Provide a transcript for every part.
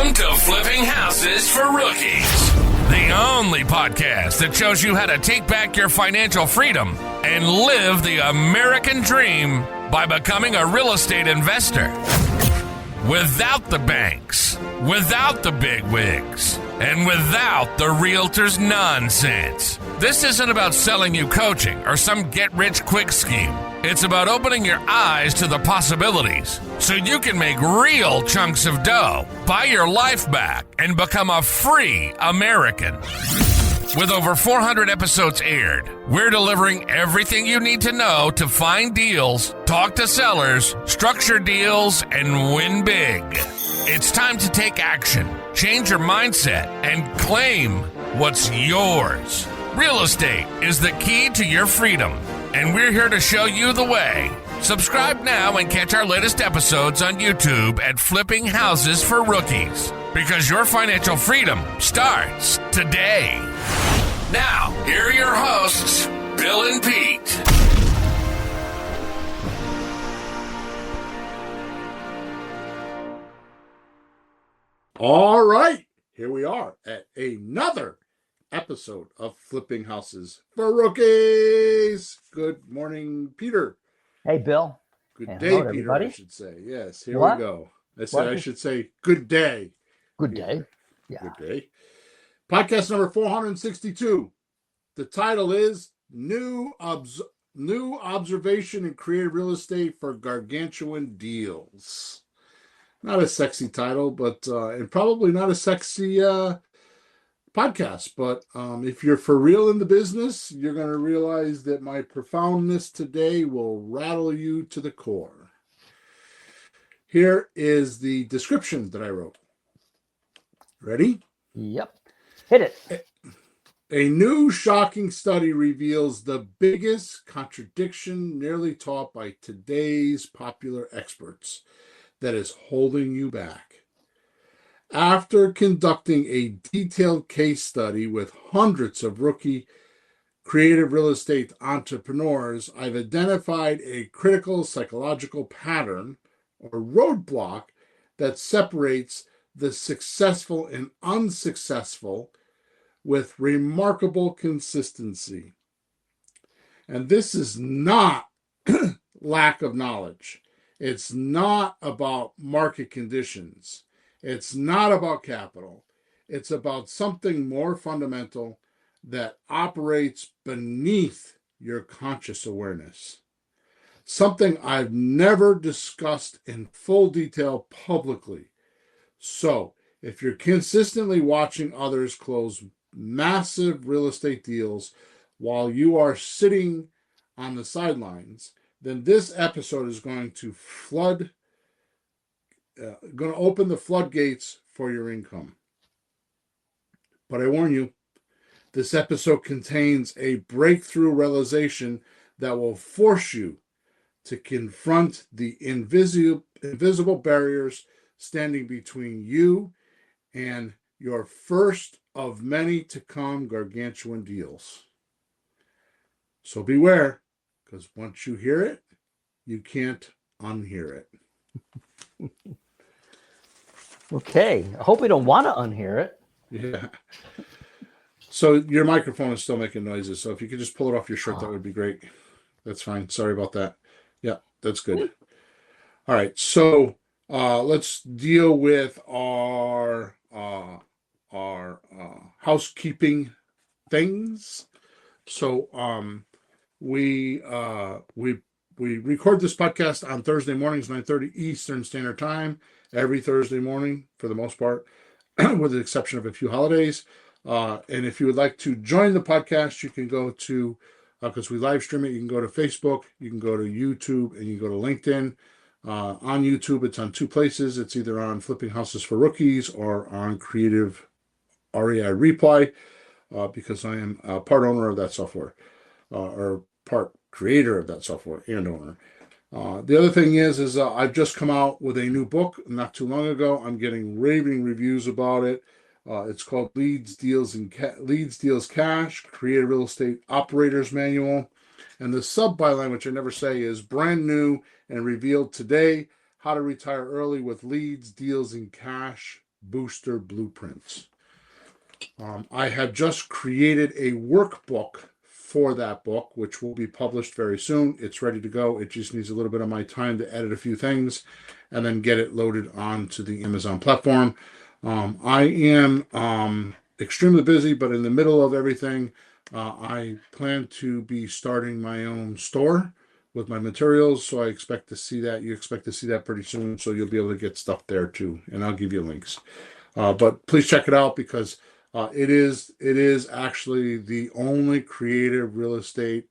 Welcome to Flipping Houses for Rookies, the only podcast that shows you how to take back your financial freedom and live the American dream by becoming a real estate investor. Without the banks, without the big wigs, and without the realtor's nonsense. This isn't about selling you coaching or some get-rich-quick scheme. It's about opening your eyes to the possibilities so you can make real chunks of dough, buy your life back, and become a free American. With over 400 episodes aired, we're delivering everything you need to know to find deals, talk to sellers, structure deals, and win big. It's time to take action, change your mindset, and claim what's yours. Real estate is the key to your freedom, and we're here to show you the way. Subscribe now and catch our latest episodes on YouTube at Flipping Houses for Rookies, because your financial freedom starts today. Now, here are your hosts, Bill and Pete. All right, here we are at another episode of Flipping Houses for Rookies. Good morning, Peter. Hey, Bill. Good and day, hello, Peter, everybody. I should say. Yes, here What? we go. I said What? I should say good day. Good Peter. day. Yeah. Good day. Podcast number 462. The title is New Observation in Creative Real Estate for Gargantuan Deals. Not a sexy title, but and probably not a sexy podcast. But if you're for real in the business, you're going to realize that my profoundness today will rattle you to the core. Here is the description that I wrote. Ready? Yep. Hit it. A new shocking study reveals the biggest contradiction nearly taught by today's popular experts that is holding you back. After conducting a detailed case study with hundreds of rookie creative real estate entrepreneurs, I've identified a critical psychological pattern or roadblock that separates the successful and unsuccessful with remarkable consistency. And this is not lack of knowledge. It's not about market conditions. It's not about capital. It's about something more fundamental that operates beneath your conscious awareness. Something I've never discussed in full detail publicly. So, if you're consistently watching others close massive real estate deals while you are sitting on the sidelines, then this episode is going to open the floodgates for your income. But I warn you, this episode contains a breakthrough realization that will force you to confront the invisible barriers standing between you and your first of many to come gargantuan deals. So beware, because once you hear it, you can't unhear it. Okay. I hope we don't want to unhear it. Yeah. So your microphone is still making noises. So if you could just pull it off your shirt, that would be great. That's fine. Sorry about that. Yeah, that's good. All right. So let's deal with our housekeeping things. So we record this podcast on Thursday mornings, 9:30 Eastern Standard Time, every Thursday morning for the most part, with the exception of a few holidays. And if you would like to join the podcast, you can go to, because we live stream it, you can go to Facebook, you can go to YouTube, and you can go to LinkedIn. On YouTube, it's on two places. It's either on Flipping Houses for Rookies or on Creative REI Reply, because I am a part owner of that software, or part creator of that software and owner. The other thing is I've just come out with a new book not too long ago. I'm getting raving reviews about it. It's called Leads, Deals Cash, Creative Real Estate Operators Manual. And the sub-byline, which I never say, is brand new and revealed today, how to retire early with leads, deals, and cash booster blueprints. I have just created a workbook for that book, which will be published very soon. It's ready to go. It just needs a little bit of my time to edit a few things and then get it loaded onto the Amazon platform. I am extremely busy, but in the middle of everything, I plan to be starting my own store with my materials. So I expect to see that. You expect to see that pretty soon. So you'll be able to get stuff there too. And I'll give you links. But please check it out because it is actually the only creative real estate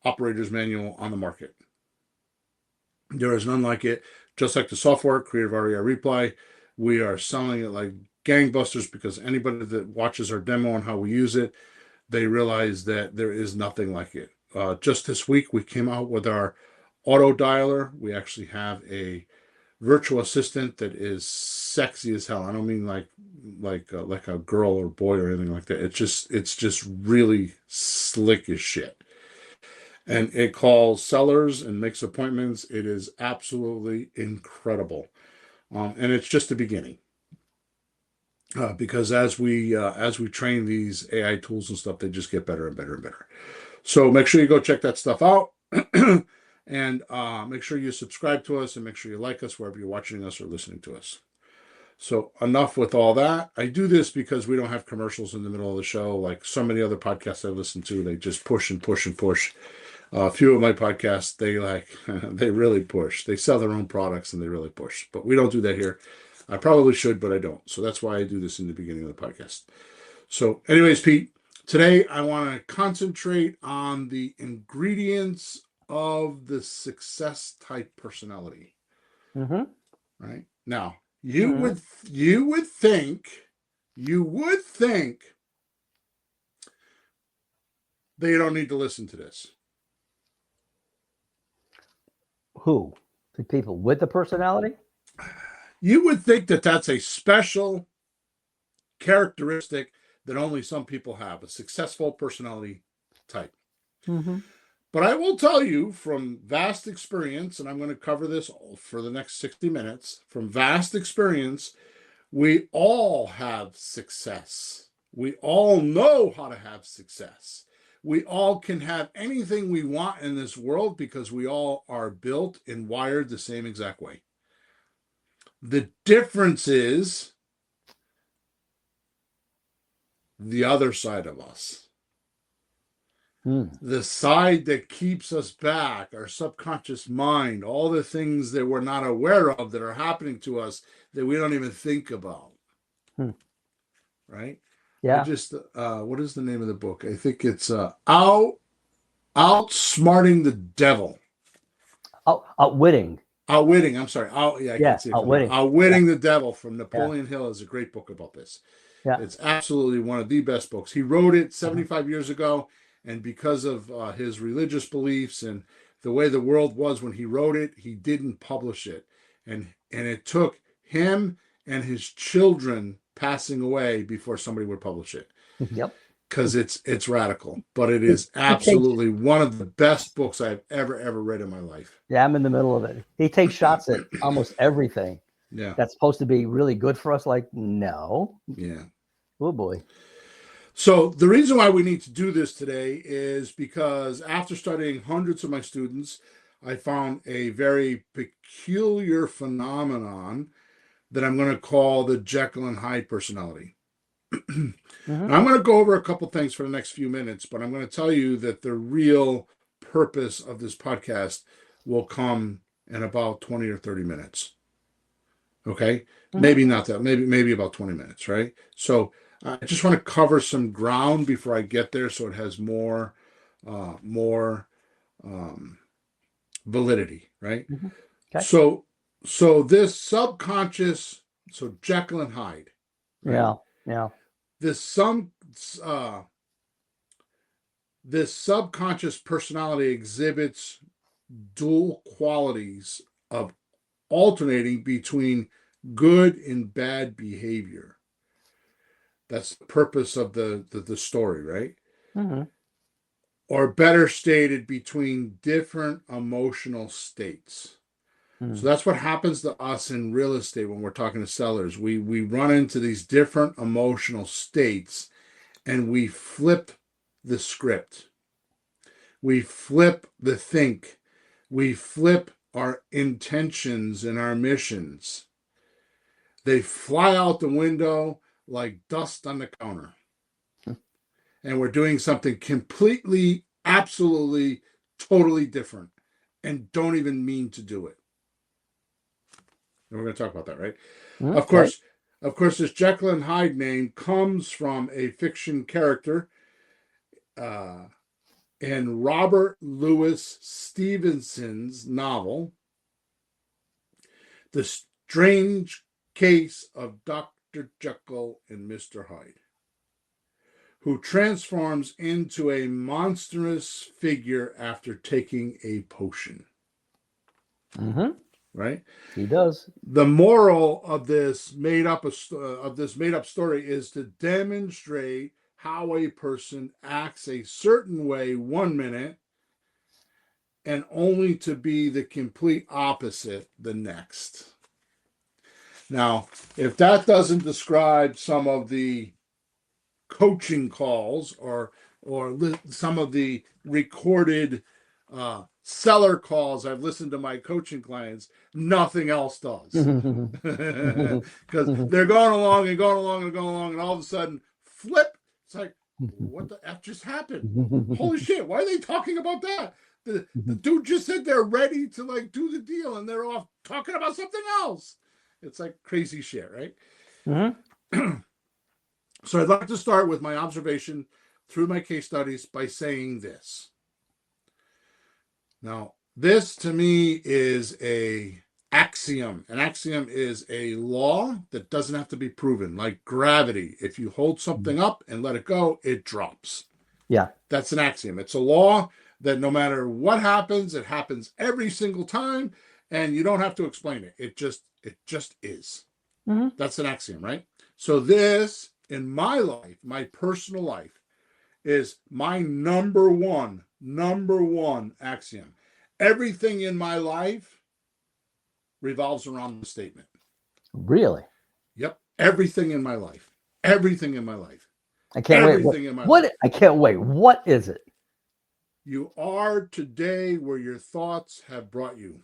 operator's manual on the market. There is none like it. Just like the software, Creative REI Reply, we are selling it like gangbusters because anybody that watches our demo and how we use it, they realize that there is nothing like it. Just this week, we came out with our auto dialer. We actually have a virtual assistant that is sexy as hell. I don't mean like a girl or boy or anything like that. It's just really slick as shit. And it calls sellers and makes appointments. It is absolutely incredible. And it's just the beginning. Because as we train these AI tools and stuff, they just get better and better and better. So make sure you go check that stuff out. And make sure you subscribe to us and make sure you like us wherever you're watching us or listening to us. So enough with all that. I do this because we don't have commercials in the middle of the show like so many other podcasts I listen to. They just push and push and push. A few of my podcasts, they really push. They sell their own products and they really push. But we don't do that here. I probably should, but I don't. So that's why I do this in the beginning of the podcast. So anyways, Pete, today I want to concentrate on the ingredients of the success type personality. Mm-hmm. Right? Now, you would think they don't need to listen to this. Who? The people with the personality? You would think that that's a special characteristic that only some people have, a successful personality type. Mm-hmm. But I will tell you from vast experience, and I'm going to cover this for the next 60 minutes, from vast experience, we all have success. We all know how to have success. We all can have anything we want in this world because we all are built and wired the same exact way. The difference is the other side of us. The side that keeps us back, our subconscious mind, all the things that we're not aware of that are happening to us that we don't even think about. Right? Yeah. I just, what is the name of the book? I think it's Outsmarting the Devil. Outwitting. I'm sorry. I can't say Outwitting. Outwitting the Devil from Napoleon Hill is a great book about this. Yeah. It's absolutely one of the best books. He wrote it 75 years ago, and because of his religious beliefs and the way the world was when he wrote it, he didn't publish it. And it took him and his children passing away before somebody would publish it. Yep. Because it's radical, but it is absolutely one of the best books I've ever read in my life. Yeah, I'm in the middle of it. He takes shots at almost everything. Yeah. That's supposed to be really good for us. Like, no. Yeah. Oh boy. So the reason why we need to do this today is because after studying hundreds of my students, I found a very peculiar phenomenon that I'm going to call the Jekyll and Hyde personality. I'm going to go over a couple things for the next few minutes, but I'm going to tell you that the real purpose of this podcast will come in about 20 or 30 minutes. Okay? Maybe not that. Maybe about 20 minutes, right? So I just want to cover some ground before I get there so it has more validity, right? Okay. So this subconscious, so Jekyll and Hyde. Right? Yeah. This subconscious personality exhibits dual qualities of alternating between good and bad behavior. That's the purpose of the story, right? Or better stated, between different emotional states. So that's what happens to us in real estate when we're talking to sellers. We run into these different emotional states and we flip the script. We flip the think. We flip our intentions and our missions. They fly out the window like dust on the counter. And we're doing something completely, absolutely, totally different and don't even mean to do it. And we're going to talk about that, right? Okay. Of course, this Jekyll and Hyde name comes from a fiction character in Robert Louis Stevenson's novel, The Strange Case of Dr. Jekyll and Mr. Hyde, who transforms into a monstrous figure after taking a potion. Right? He does. The moral of this made up story is to demonstrate how a person acts a certain way 1 minute and only to be the complete opposite the next. Now, if that doesn't describe some of the coaching calls or some of the recorded seller calls I've listened to my coaching clients, nothing else does. Because they're going along and going along and going along, and all of a sudden, flip. It's like, what the F just happened? Holy shit, why are they talking about that? The dude just said they're ready to like do the deal, and they're off talking about something else. It's like crazy shit, right? So I'd like to start with my observation through my case studies by saying this. Now, this to me is an axiom. An axiom is a law that doesn't have to be proven, like gravity. If you hold something up and let it go, it drops. Yeah. That's an axiom. It's a law that no matter what happens, it happens every single time, and you don't have to explain it. It just is. That's an axiom, right? So this, in my life, my personal life, is my number one axiom. Everything in my life revolves around the statement. Really? Yep. Everything in my life. Everything in my life. I can't wait. What? I can't wait. What is it? You are today where your thoughts have brought you.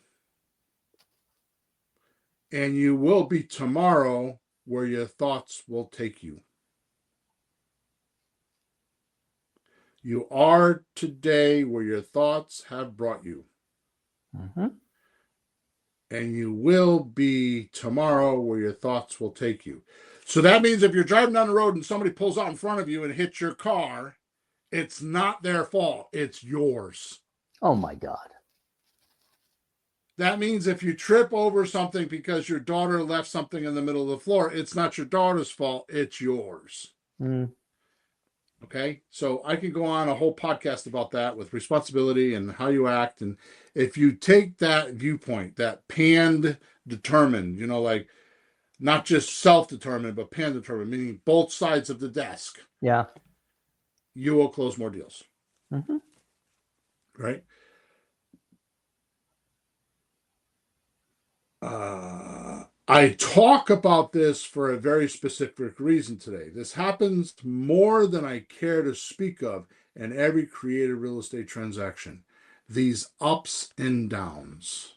And you will be tomorrow where your thoughts will take you. You are today where your thoughts have brought you. And you will be tomorrow where your thoughts will take you. So that means if you're driving down the road and somebody pulls out in front of you and hits your car, it's not their fault. It's yours. Oh, my God. That means if you trip over something because your daughter left something in the middle of the floor, it's not your daughter's fault. It's yours. Okay? So I can go on a whole podcast about that with responsibility and how you act. And if you take that viewpoint, that pan-determined, like not just self-determined, but pan-determined, meaning both sides of the desk. Yeah. You will close more deals. Right? I talk about this for a very specific reason today. This happens more than I care to speak of in every creative real estate transaction. These ups and downs.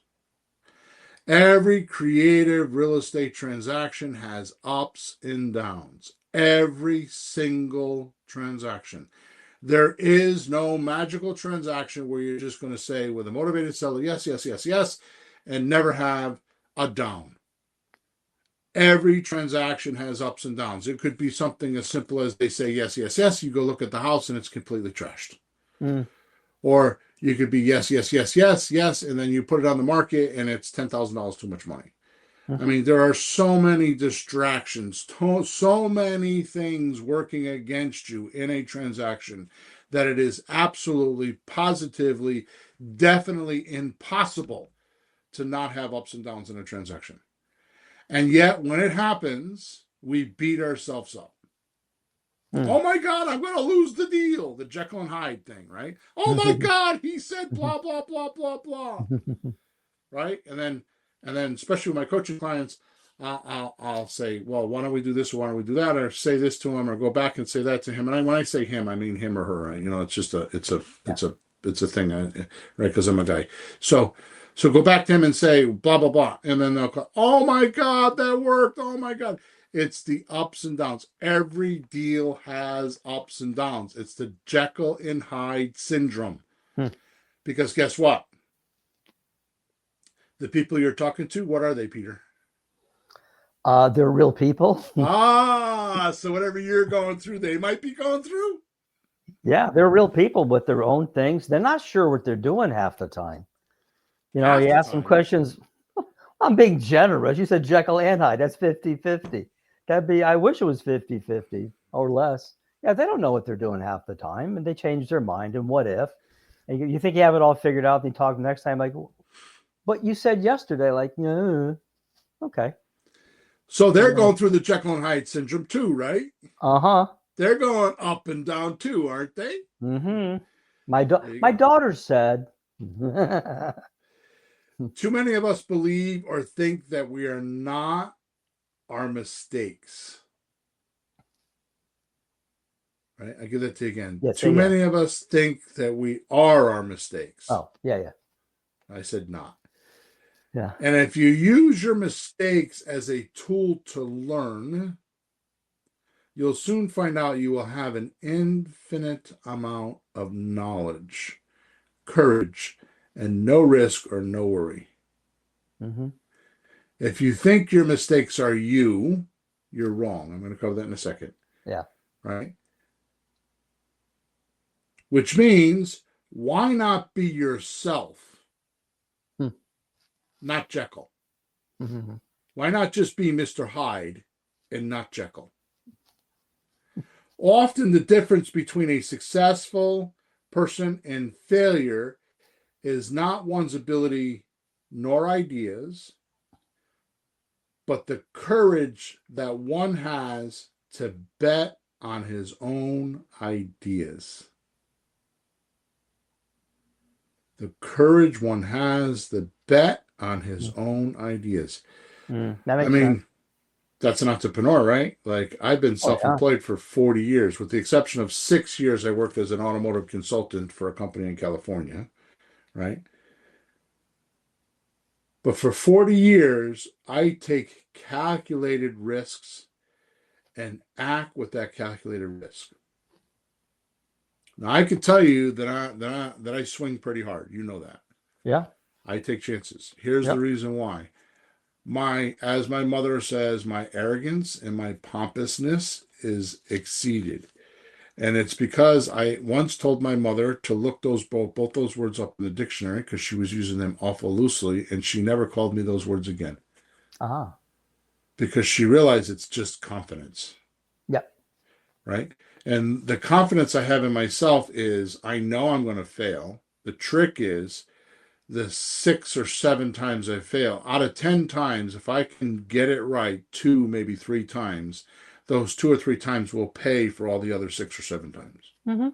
Every creative real estate transaction has ups and downs. Every single transaction. There is no magical transaction where you're just going to say with a motivated seller, yes, yes, yes, yes, and never have a down. Every transaction has ups and downs. It could be something as simple as they say, yes, yes, yes. You go look at the house and it's completely trashed. Or you could be yes, yes, yes, yes, yes. And then you put it on the market and it's $10,000 too much money. I mean, there are so many distractions, so many things working against you in a transaction that it is absolutely, positively, definitely impossible to not have ups and downs in a transaction. And yet, when it happens, we beat ourselves up. Oh my God, I'm going to lose the deal. The Jekyll and Hyde thing, right? Oh my God, he said blah, blah, blah, blah, blah. Right? And then And then, especially with my coaching clients, I'll say, well, why don't we do this or why don't we do that, or say this to him, or go back and say that to him. And when I say him, I mean him or her. It's just it's a thing, right? Because I'm a guy. So go back to him and say blah blah blah, and then they'll go, oh my God, that worked. Oh my God. It's the ups and downs. Every deal has ups and downs. It's the Jekyll and Hyde syndrome. Because guess what? The people you're talking to, what are they, Peter? They're real people. So whatever you're going through, they might be going through. Yeah, they're real people with their own things. They're not sure what they're doing half the time. You ask them questions. I'm being generous. You said Jekyll and Hyde. That's 50-50. I wish it was 50-50 or less. Yeah, they don't know what they're doing half the time, and they change their mind. And what if? And you think you have it all figured out, and you talk next time like, but you said yesterday, like, okay. So they're going through the Jekyll and Hyde syndrome too, right? Uh-huh. They're going up and down too, aren't they? Mm-hmm. My daughter said. Too many of us believe or think that we are not our mistakes. Right? I give that to you again. Yes, Too many of us think that we are our mistakes. Oh, yeah. I said not. Yeah. And if you use your mistakes as a tool to learn, you'll soon find out you will have an infinite amount of knowledge, courage, and no risk or no worry. Mm-hmm. If you think your mistakes are you're wrong. I'm going to cover that in a second. Yeah. Right? Which means, why not be yourself? Not Jekyll. Mm-hmm. Why not just be Mr. Hyde and not Jekyll? Often the difference between a successful person and failure is not one's ability nor ideas, but the courage that one has to bet on his own ideas. The courage one has to bet on his own ideas. That makes sense. That's an entrepreneur, right? Like, I've been self-employed for 40 years, with the exception of 6 years I worked as an automotive consultant for a company in California, right? But for 40 years, I take calculated risks and act with that calculated risk. Now, I can tell you that I swing pretty hard. You know that. Yeah. I take chances. Here's the reason why. As my mother says, my arrogance and my pompousness is exceeded. And it's because I once told my mother to look both those words up in the dictionary, because she was using them awful loosely, and she never called me those words again. Uh-huh. Because she realized it's just confidence. Yep. Right? And the confidence I have in myself is, I know I'm going to fail. The trick is, the 6 or 7 times I fail, out of 10 times, if I can get it right 2, maybe 3 times, those 2 or 3 times will pay for all the other 6 or 7 times. Mm-hmm.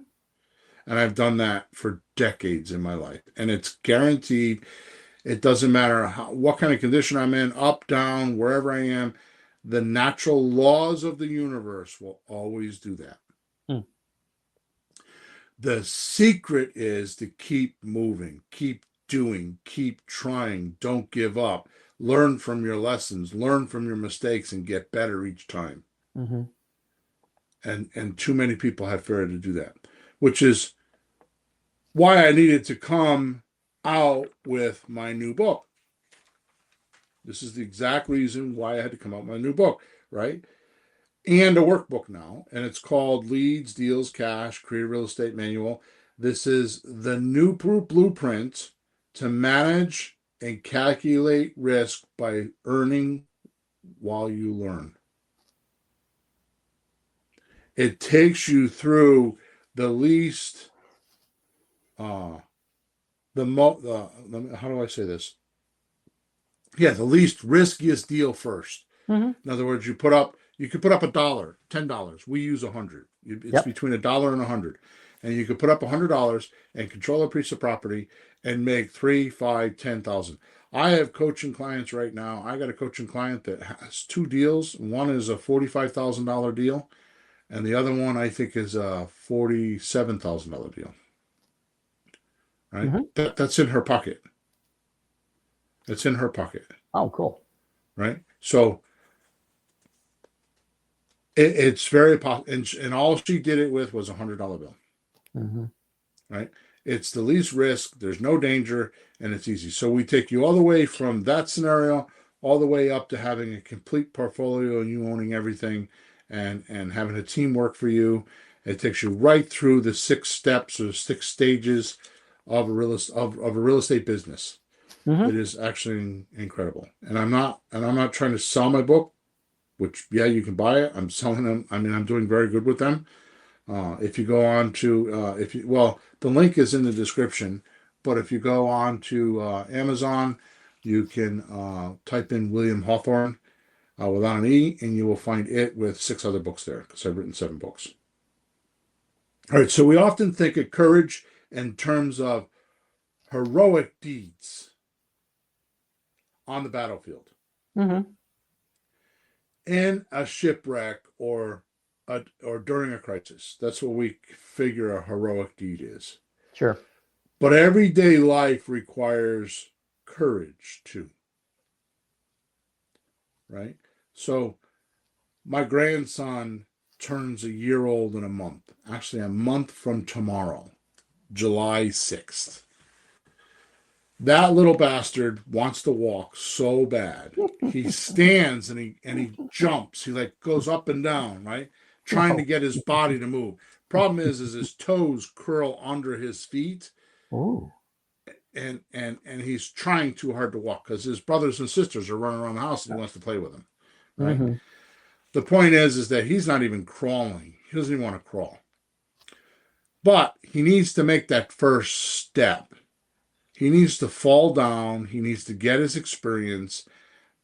And I've done that for decades in my life. And it's guaranteed. It doesn't matter what kind of condition I'm in, up, down, wherever I am. The natural laws of the universe will always do that. The secret is to keep moving, keep doing, keep trying, don't give up, learn from your lessons, learn from your mistakes, and get better each time. Mm-hmm. And too many people have failed to do that, which is why I needed to come out with my new book. This is the exact reason why I had to come out with my new book, right? And a workbook now, and it's called Leads, Deals, Cash, Creative Real Estate Manual. This is the new blueprint to manage and calculate risk by earning while you learn. It takes you through the least, how do I say this? Yeah, the least riskiest deal first. Mm-hmm. In other words, you could put up $1, $10. We use 100. It's between $1 and 100. And you could put up $100 and control a piece of property and make 3, 5, 10,000. I have coaching clients right now. I got a coaching client that has 2 deals. One is a $45,000 deal, and the other one I think is a $47,000 deal. Right? That's in her pocket. It's in her pocket. Oh, cool. Right? So it's very possible. And all she did it with was $100 bill. Right? It's the least risk. There's no danger, and it's easy. So we take you all the way from that scenario all the way up to having a complete portfolio and you owning everything and having a team work for you. It takes you right through the 6 steps or 6 stages of a real estate business. It is actually incredible. And I'm not trying to sell my book, which you can buy it. I'm selling them. I mean, I'm doing very good with them. If you go on to the link is in the description, but if you go on to Amazon, you can type in William Hawthorne without an E, and you will find it with 6 other books there, because I've written 7 books. All right, so we often think of courage in terms of heroic deeds on the battlefield, in a shipwreck or during a crisis. That's what we figure a heroic deed is. Sure. But everyday life requires courage too. Right? So my grandson turns a year old in a month. Actually, a month from tomorrow, July 6th. That little bastard wants to walk so bad. He stands and he jumps. He goes up and down, right? Trying to get his body to move. Problem is his toes curl under his feet. Ooh. And he's trying too hard to walk because his brothers and sisters are running around the house and he wants to play with them. Right? The point is that he's not even crawling. He doesn't even want to crawl. But he needs to make that first step. He needs to fall down. He needs to get his experience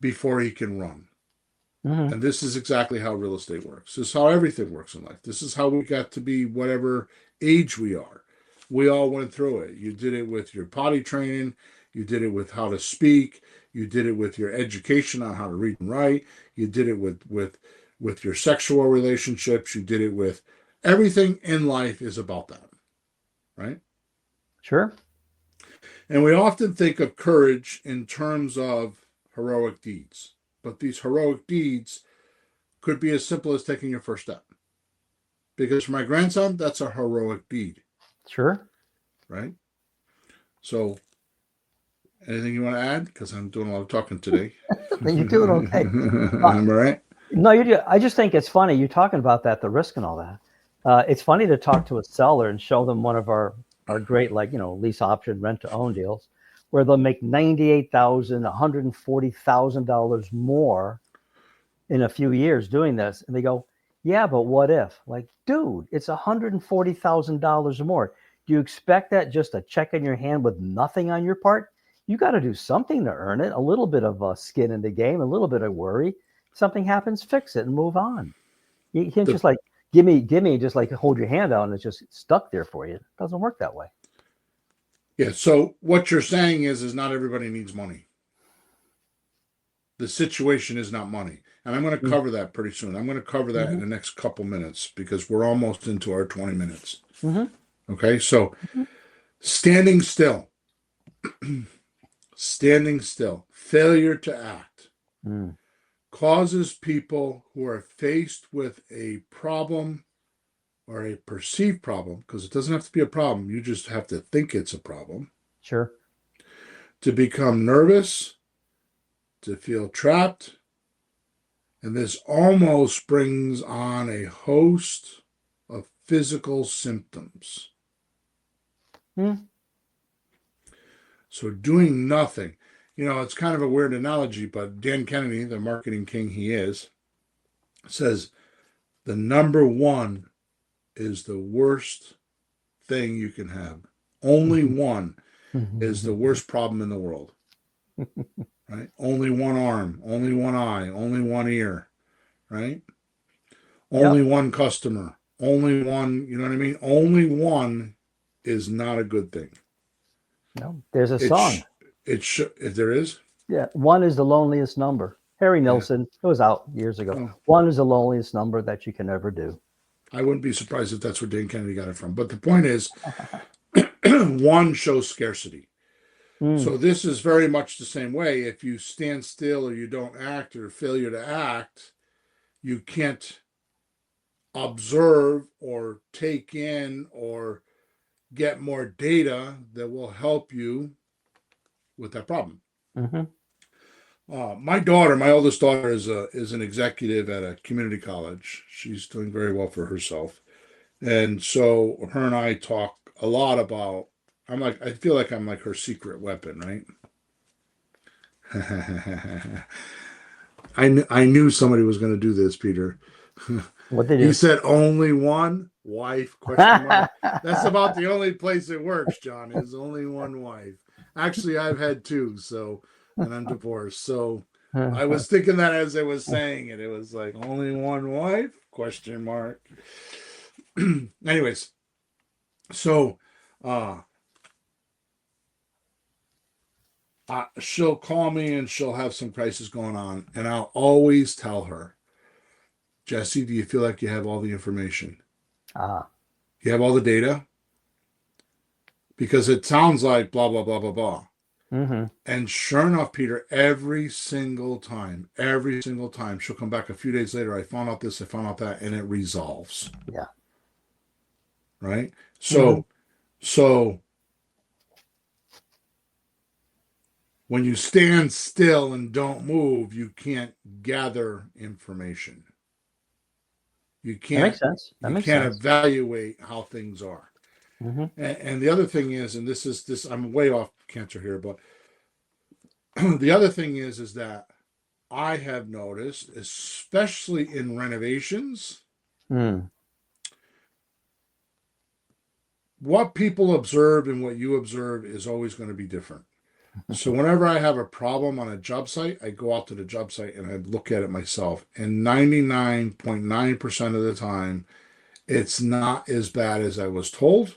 before he can run. And this is exactly how real estate works. This is how everything works in life. This is how we got to be whatever age we are. We all went through it. You did it with your potty training. You did it with how to speak. You did it with your education on how to read and write. You did it with your sexual relationships. You did it with everything in life is about that. Right? Sure. And we often think of courage in terms of heroic deeds. But these heroic deeds could be as simple as taking your first step. Because for my grandson, that's a heroic deed. Sure. Right? So, anything you want to add? Because I'm doing a lot of talking today. You're doing okay. Am I right? No, you do. I just think it's funny. You're talking about that, the risk and all that. It's funny to talk to a seller and show them one of our great, lease option, rent to own deals, where they'll make $98,000, $140,000 more in a few years doing this. And they go, yeah, but what if? Dude, it's $140,000 more. Do you expect that just a check in your hand with nothing on your part? You got to do something to earn it. A little bit of skin in the game, a little bit of worry. Something happens, fix it and move on. You can't just give me, just hold your hand out and it's just stuck there for you. It doesn't work that way. Yeah, so what you're saying is not everybody needs money. The situation is not money. And I'm going to cover that pretty soon. I'm going to cover that in the next couple minutes because we're almost into our 20 minutes. Okay, so standing still. Standing still. Failure to act causes people who are faced with a problem or a perceived problem, because it doesn't have to be a problem. You just have to think it's a problem. Sure. To become nervous, to feel trapped. And this almost brings on a host of physical symptoms. So doing nothing. It's kind of a weird analogy, but Dan Kennedy, the marketing king he is, says the number one is the worst thing you can have. Only one is the worst problem in the world. Right? Only one arm, only one eye, only one ear, right? Only one customer, only one, you know what I mean? Only one is not a good thing. No, there's a song. If there is. Yeah, one is the loneliest number. Harry Nilsson, it was out years ago. Oh. One is the loneliest number that you can ever do. I wouldn't be surprised if that's where Dane Kennedy got it from. But the point is, one shows scarcity. So this is very much the same way. If you stand still or you don't act or failure to act, you can't observe or take in or get more data that will help you with that problem. My daughter, my oldest daughter, is an executive at a community college. She's doing very well for herself, and so her and I talk a lot about. I feel like I'm like her secret weapon, right? I knew somebody was going to do this, Peter. What did you said only one wife? Question mark. That's about the only place it works, John. Is only one wife. Actually, I've had two, and I'm divorced. So I was thinking that as I was saying it, it was like only one wife? Question mark. Anyways, so she'll call me and she'll have some crisis going on, and I'll always tell her, Jesse, do you feel like you have all the information? You have all the data? Because it sounds like blah, blah, blah, blah, blah. And sure enough, Peter, every single time, she'll come back a few days later, I found out this, I found out that, and it resolves. Yeah. Right? So when you stand still and don't move, you can't gather information. You can't. That makes sense. You can't evaluate how things are. And the other thing is, and this, I'm way off cancer here, but the other thing is that I have noticed, especially in renovations, what people observe and what you observe is always going to be different. So whenever I have a problem on a job site, I go out to the job site and I look at it myself. And 99.9% of the time, it's not as bad as I was told.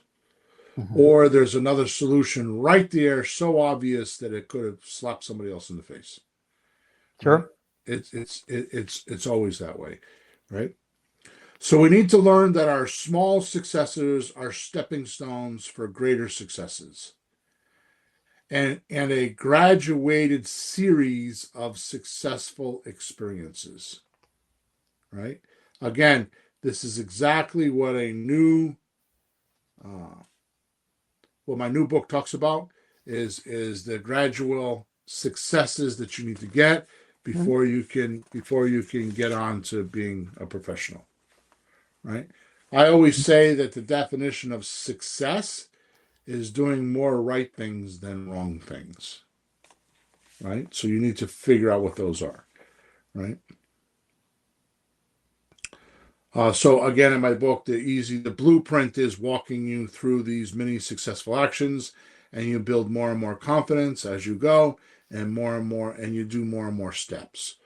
Or there's another solution right there, so obvious that it could have slapped somebody else in the face. Sure. It's always that way, right? So we need to learn that our small successes are stepping stones for greater successes. And a graduated series of successful experiences, right? Again, this is exactly what what my new book talks about is the gradual successes that you need to get before you can get on to being a professional, right? I always say that the definition of success is doing more right things than wrong things, right? So you need to figure out what those are, right? So again, in my book, the blueprint is walking you through these mini successful actions, and you build more and more confidence as you go, and more, and you do more and more steps.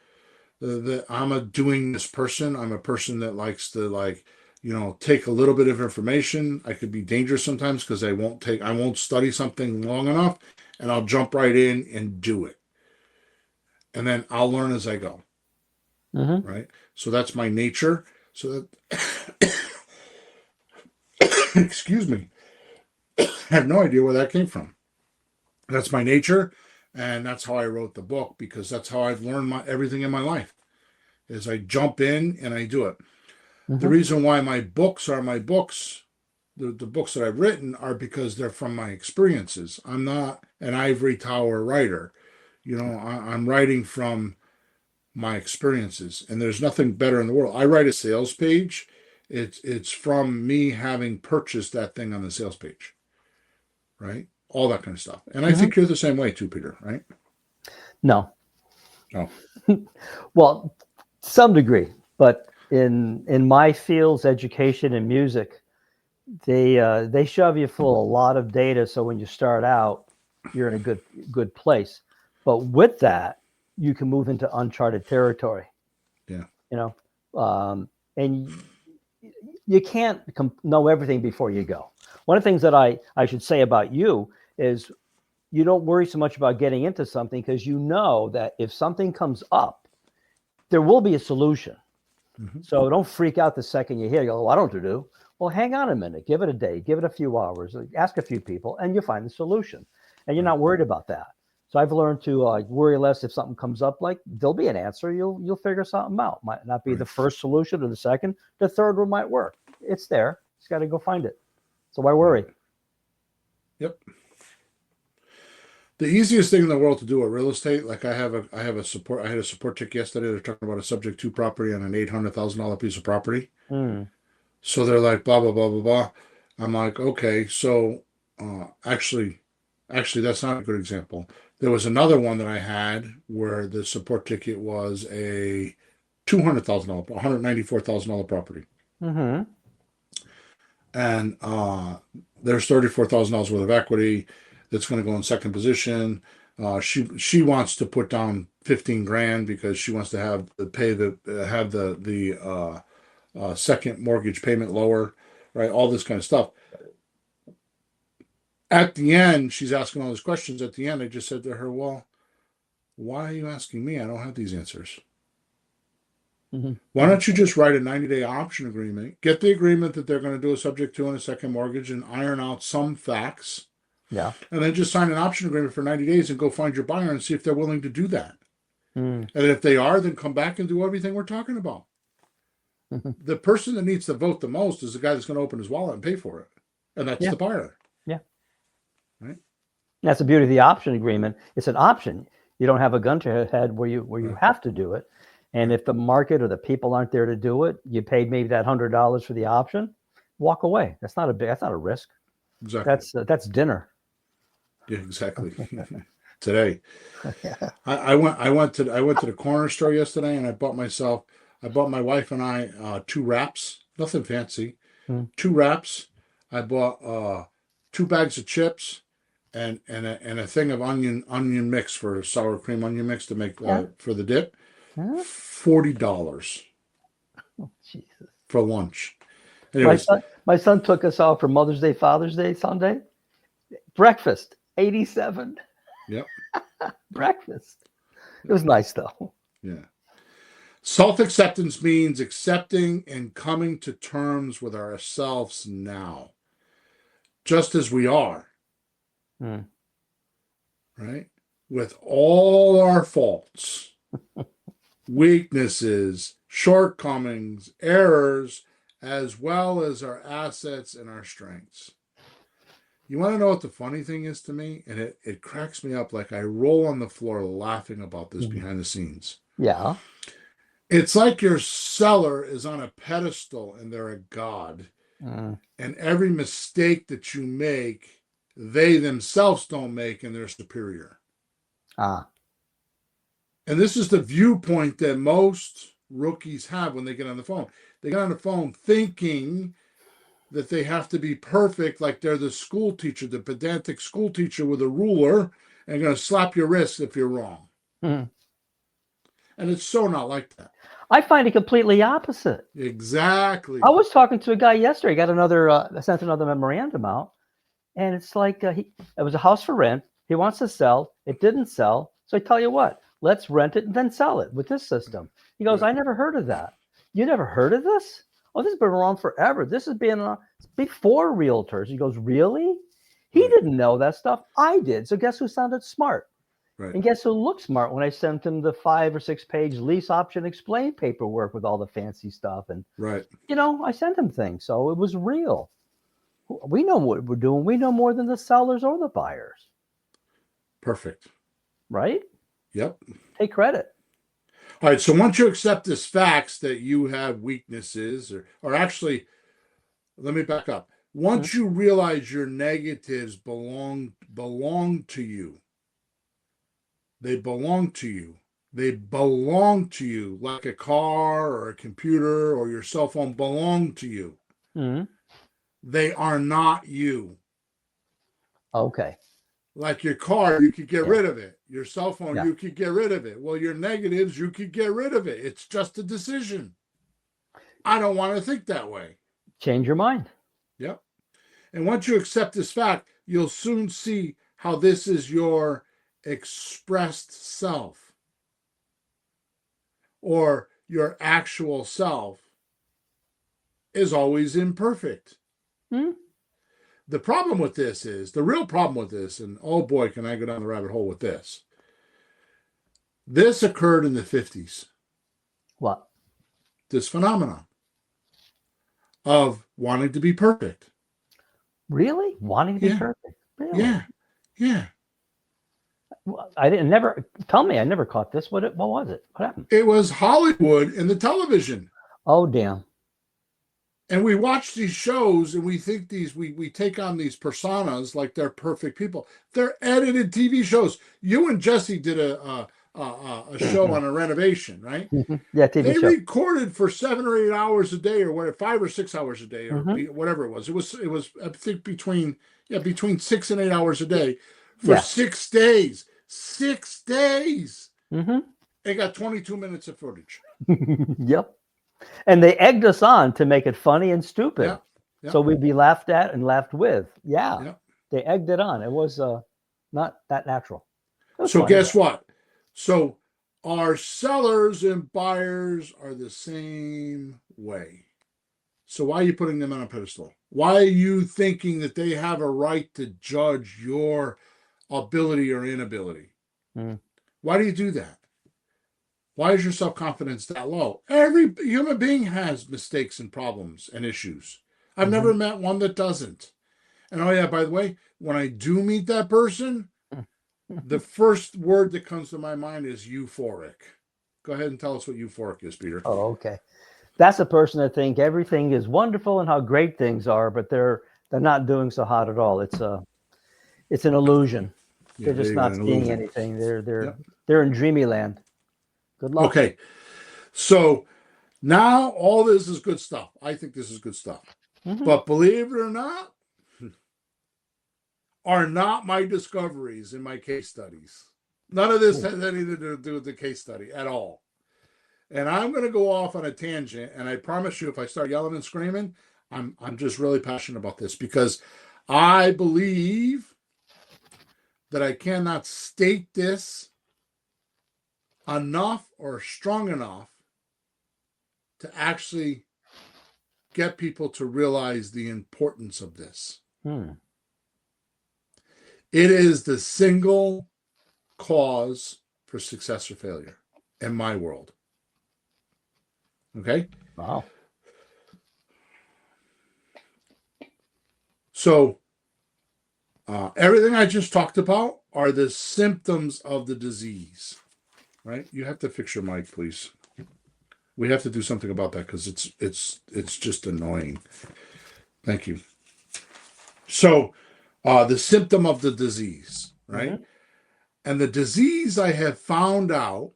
I'm a doing this person. I'm a person that likes to take a little bit of information. I could be dangerous sometimes because I won't study something long enough, and I'll jump right in and do it. And then I'll learn as I go. Right? So that's my nature. So that, excuse me, I have no idea where that came from. That's my nature, and that's how I wrote the book, because that's how I've learned everything in my life, is I jump in and I do it. The reason why my books are my books, the books that I've written, are because they're from my experiences. I'm not an ivory tower writer. I'm writing from my experiences, and there's nothing better in the world. I write a sales page. It's from me having purchased that thing on the sales page, right? All that kind of stuff. And I think you're the same way too, Peter, right? No. No. Well, to some degree, but in my fields, education and music, they shove you full of a lot of data. So when you start out, you're in a good place. But with that, you can move into uncharted territory. Yeah. And you can't know everything before you go. One of the things that I should say about you is you don't worry so much about getting into something because you know that if something comes up, there will be a solution. Mm-hmm. So don't freak out the second you hear, you go, oh, I don't know what to do. Well, hang on a minute, give it a day, give it a few hours, ask a few people, and you'll find the solution. And you're not worried about that. So I've learned to worry less if something comes up. Like there'll be an answer. You'll figure something out. Might not be the first solution or the second. The third one might work. It's there. Just got to go find it. So why worry? Yep. The easiest thing in the world to do with real estate, like I had a support tick yesterday. They're talking about a subject to property on an $800,000 piece of property. So they're like, blah, blah, blah, blah, blah. I'm like, okay, so actually, that's not a good example. There was another one that I had where the support ticket was a $200,000, $194,000 property. Mm-hmm. And there's $34,000 worth of equity that's going to go in second position. She wants to put down $15,000 because she wants to have the second mortgage payment lower, right? All this kind of stuff. At the end, she's asking all these questions. At the end, I just said to her, well, why are you asking me? I don't have these answers. Mm-hmm. Why don't you just write a 90-day option agreement, get the agreement that they're going to do a subject to and a second mortgage and iron out some facts. Yeah. And then just sign an option agreement for 90 days and go find your buyer and see if they're willing to do that. And if they are, then come back and do everything we're talking about. The person that needs to vote the most is the guy that's going to open his wallet and pay for it. And that's the buyer. Yeah. Right? That's the beauty of the option agreement. It's an option. You don't have a gun to your head where you have to do it. And if the market or the people aren't there to do it, you paid maybe that $100 for the option, walk away. That's not a risk. Exactly. That's dinner. Yeah, exactly. Today. I went to the corner store yesterday and I bought my wife and I 2 wraps, nothing fancy. 2 wraps. I bought 2 bags of chips and a thing of onion mix for sour cream onion mix to make for the dip. $40 for lunch. Anyways, my son took us out for Mother's Day, Father's Day Sunday. Breakfast, $87. Yep. Breakfast. It was nice though. Yeah. Self-acceptance means accepting and coming to terms with ourselves now, just as we are. Right? With all our faults, weaknesses, shortcomings, errors, as well as our assets and our strengths. You want to know what the funny thing is to me? And it cracks me up. Like I roll on the floor laughing about this behind the scenes. Yeah. It's like your seller is on a pedestal and they're a god. And every mistake that you make, they themselves don't make and they're superior. And this is the viewpoint that most rookies have when they get on the phone. They get on the phone thinking that they have to be perfect, like they're the school teacher, the pedantic school teacher with a ruler, and going to slap your wrist if you're wrong. And it's so not like that. I find it completely opposite. Exactly. I was talking to a guy yesterday. Got sent another memorandum out, and it's like it was a house for rent. He wants to sell. It didn't sell. So I tell you what, let's rent it and then sell it with this system. He goes, I never heard of that. You never heard of this? Oh, this has been around forever. This has been before realtors. He goes, really? He didn't know that stuff. I did. So guess who sounded smart? Right. And guess who looked smart when I sent him the 5 or 6 page lease option explain paperwork with all the fancy stuff. And, I sent him things. So it was real. We know what we're doing. We know more than the sellers or the buyers. Perfect. Right? Yep. Take credit. All right. So once you accept this facts that you have weaknesses or actually, let me back up. Once you realize your negatives belong to you, they belong to you. They belong to you like a car or a computer or your cell phone belong to you. They are not you. Okay. Like your car, you could get rid of it. Your cell phone, you could get rid of it. Well, your negatives, you could get rid of it. It's just a decision. I don't want to think that way. Change your mind. Yep. And once you accept this fact, you'll soon see how this is your expressed self or your actual self is always imperfect. The problem with this is, the real problem with this, and oh boy, can I go down the rabbit hole with this. This occurred in the 50s. What? This phenomenon of wanting to be perfect. Really? Wanting to be perfect? Really? Yeah. I didn't never tell me. I never caught this. What was it? What happened? It was Hollywood and the television. Oh, damn. And we watch these shows and we think we take on these personas like they're perfect people. They're edited TV shows. You and Jesse did a show on a renovation, right? Yeah, TV they show. recorded for 7 or 8 hours a day, or what, 5 or 6 hours a day, or whatever it was. It was I think between 6 and 8 hours a day for 6 days. 6 days. They got 22 minutes of footage. Yep. And they egged us on to make it funny and stupid. Yep. So we'd be laughed at and laughed with. Yeah. Yep. They egged it on. It was not that natural. So funny. Guess what? So our sellers and buyers are the same way. So why are you putting them on a pedestal? Why are you thinking that they have a right to judge your ability or inability? Why do you do that? Why is your self-confidence that low? Every human being has mistakes and problems and issues. I've never met one that doesn't. And oh yeah, by the way, when I do meet that person, the first word that comes to my mind is euphoric. Go ahead and tell us what euphoric is, Peter. Oh, okay. That's a person that think everything is wonderful and how great things are, but they're not doing so hot at all. It's an illusion. They're just not seeing anything. They're in dreamy land. Good luck. Okay. So now all this is good stuff. I think this is good stuff. But believe it or not, are not my discoveries in my case studies. None of this has anything to do with the case study at all. And I'm going to go off on a tangent. And I promise you, if I start yelling and screaming, I'm just really passionate about this, because I believe that I cannot state this enough or strong enough to actually get people to realize the importance of this. It is the single cause for success or failure in my world. Okay? Wow. So everything I just talked about are the symptoms of the disease, right? You have to fix your mic, please. We have to do something about that because it's just annoying. Thank you. So the symptom of the disease, right? And the disease I have found out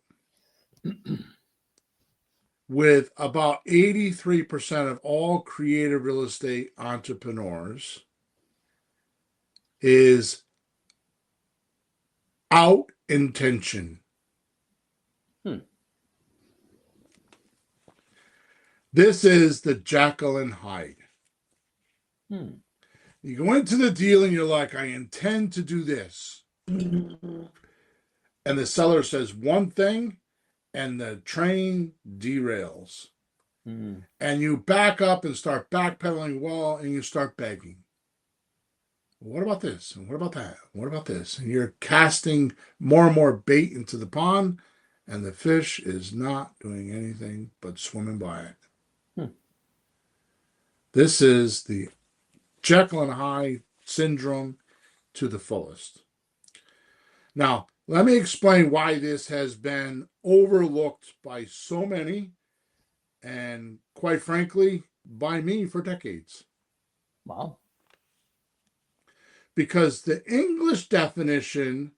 with about 83% of all creative real estate entrepreneurs is out intention. This is the Jekyll and Hyde. You go into the deal and you're like, I intend to do this. And the seller says one thing and the train derails. And you back up and start backpedaling and you start begging. What about this? And what about that? What about this? And you're casting more and more bait into the pond, and the fish is not doing anything but swimming by it. This is the Jekyll and Hyde syndrome to the fullest. Now, let me explain why this has been overlooked by so many, and quite frankly, by me for decades. Wow. Because the English definition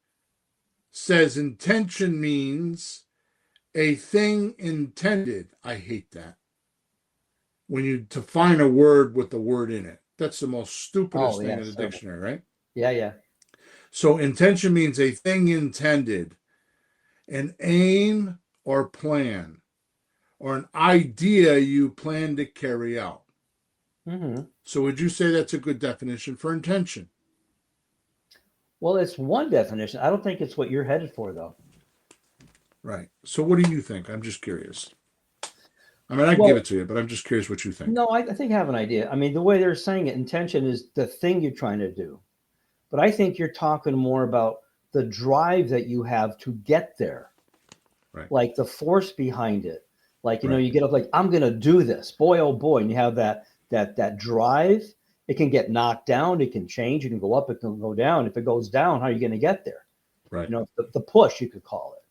says intention means a thing intended. I hate that. When you define a word with the word in it. That's the most stupidest thing in the dictionary, right? Yeah. So intention means a thing intended, an aim or plan, or an idea you plan to carry out. Mm-hmm. So would you say that's a good definition for intention? Well, it's one definition. I don't think it's what you're headed for, though. Right. So what do you think? I'm just curious. I mean, I can Well, give it to you, but I'm just curious what you think. no, I think I have an idea. I mean, the way they're saying it, intention is the thing you're trying to do. But I think you're talking more about the drive that you have to get there. Right. Like the force behind it. Like, you know, Right. you get up like, I'm going to do this. Boy, oh boy. And you have that drive. It can get knocked down. It can change. It can go up. It can go down. If it goes down, how are you going to get there? Right. You know, the push, you could call it.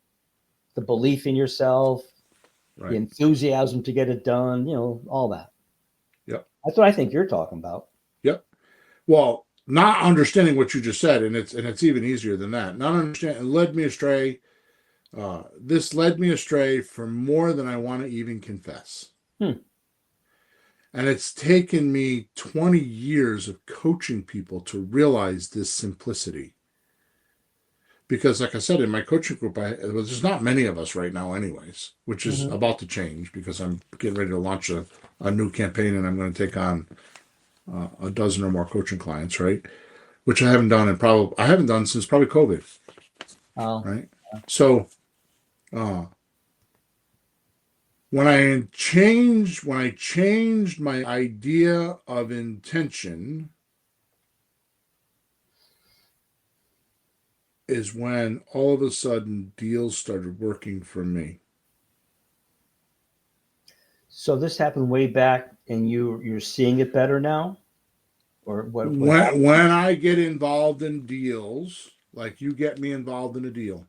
The belief in yourself, Right. the enthusiasm to get it done, you know, all that. Yep. That's what I think you're talking about. Yep. Well, not understanding what you just said, and it's even easier than that. Not understanding led me astray. This led me astray for more than I want to even confess. And it's taken me 20 years of coaching people to realize this simplicity. Because, like I said, in my coaching group, there's not many of us right now, anyways, which is about to change because I'm getting ready to launch a new campaign, and I'm going to take on a dozen or more coaching clients, right? Which I haven't done since probably COVID. Oh. Right. So, when I changed my idea of intention is when all of a sudden deals started working for me. So this happened way back, and you're seeing it better now, or what? When I get involved in deals, like you get me involved in a deal,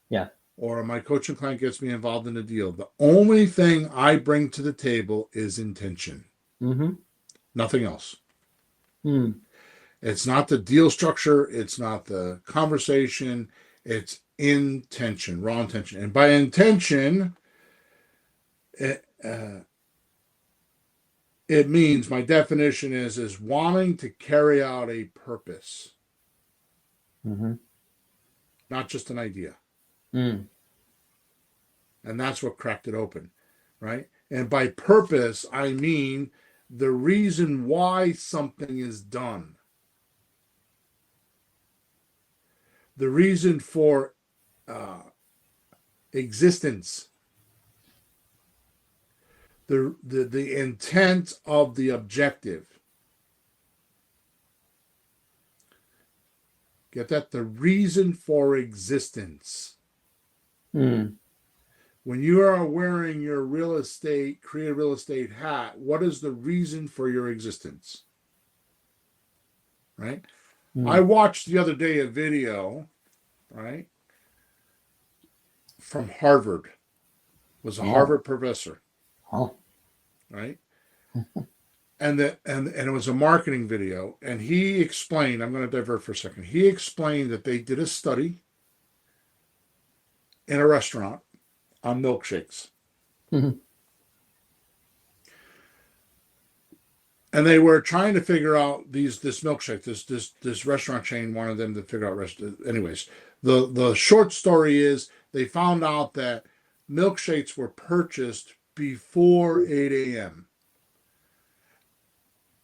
yeah, or my coaching client gets me involved in a deal, the only thing I bring to the table is intention. Nothing else. It's not the deal structure. It's not the conversation. It's intention, raw intention. And by intention, it means, my definition is wanting to carry out a purpose, not just an idea. And that's what cracked it open, right? And by purpose, I mean the reason why something is done. The reason for existence. The intent of the objective. Get that? The reason for existence. When you are wearing your creative real estate hat, what is the reason for your existence? Right? I watched the other day a video, right, from Harvard. It was a Harvard professor. Right? And it was a marketing video, and he explained, I'm going to divert for a second. He explained that they did a study in a restaurant on milkshakes. And they were trying to figure out this milkshake. This restaurant chain wanted them to figure out. Anyways, the short story is they found out that milkshakes were purchased before 8 a.m.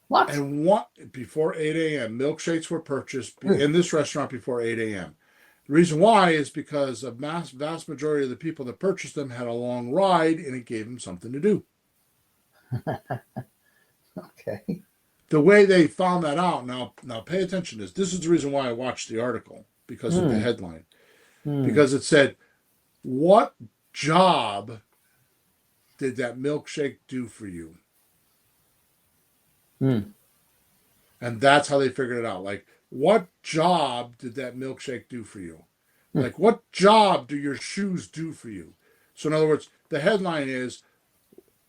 What? And before 8 a.m. milkshakes were purchased in this restaurant before 8 a.m. The reason why is because a vast majority of the people that purchased them had a long ride, and it gave them something to do. Okay. The way they found that out, now pay attention to this. This is the reason why I watched the article, because of the headline. Because it said, what job did that milkshake do for you? And that's how they figured it out. Like, what job did that milkshake do for you? Like, what job do your shoes do for you? So in other words, the headline is,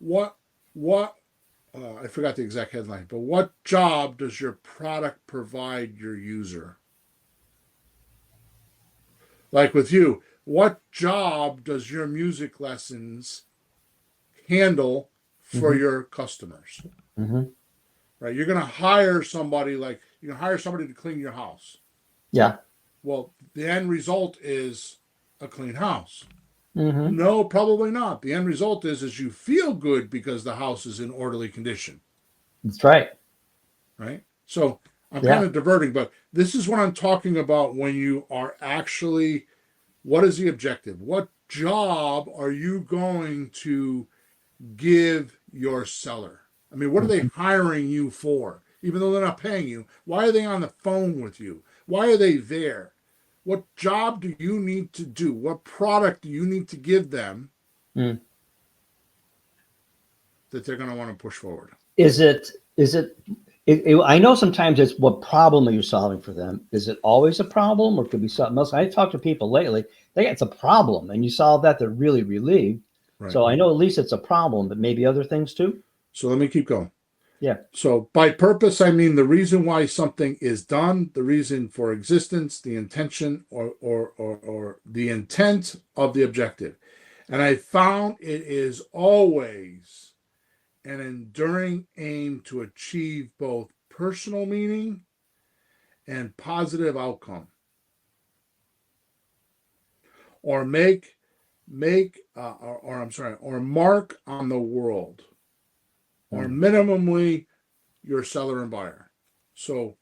I forgot the exact headline, but what job does your product provide your user? Like with you, what job does your music lessons handle for your customers? Right? You're going to hire somebody, to clean your house. Yeah. Well, the end result is a clean house. No, probably not. The end result is you feel good because the house is in orderly condition. That's right. Right? So I'm kind of diverting, but this is what I'm talking about when you are actually, what is the objective? What job are you going to give your seller? I mean, what are they hiring you for? Even though they're not paying you, why are they on the phone with you? Why are they there? What job do you need to do? What product do you need to give them that they're going to want to push forward? I know sometimes it's what problem are you solving for them? Is it always a problem, or could be something else? I talked to people lately, it's a problem, and you solve that, they're really relieved. Right. So I know at least it's a problem, but maybe other things too. So let me keep going. Yeah. So by purpose, I mean the reason why something is done, the reason for existence, the intention or the intent of the objective. And I found it is always an enduring aim to achieve both personal meaning and positive outcome, or mark on the world, or minimally your seller and buyer. So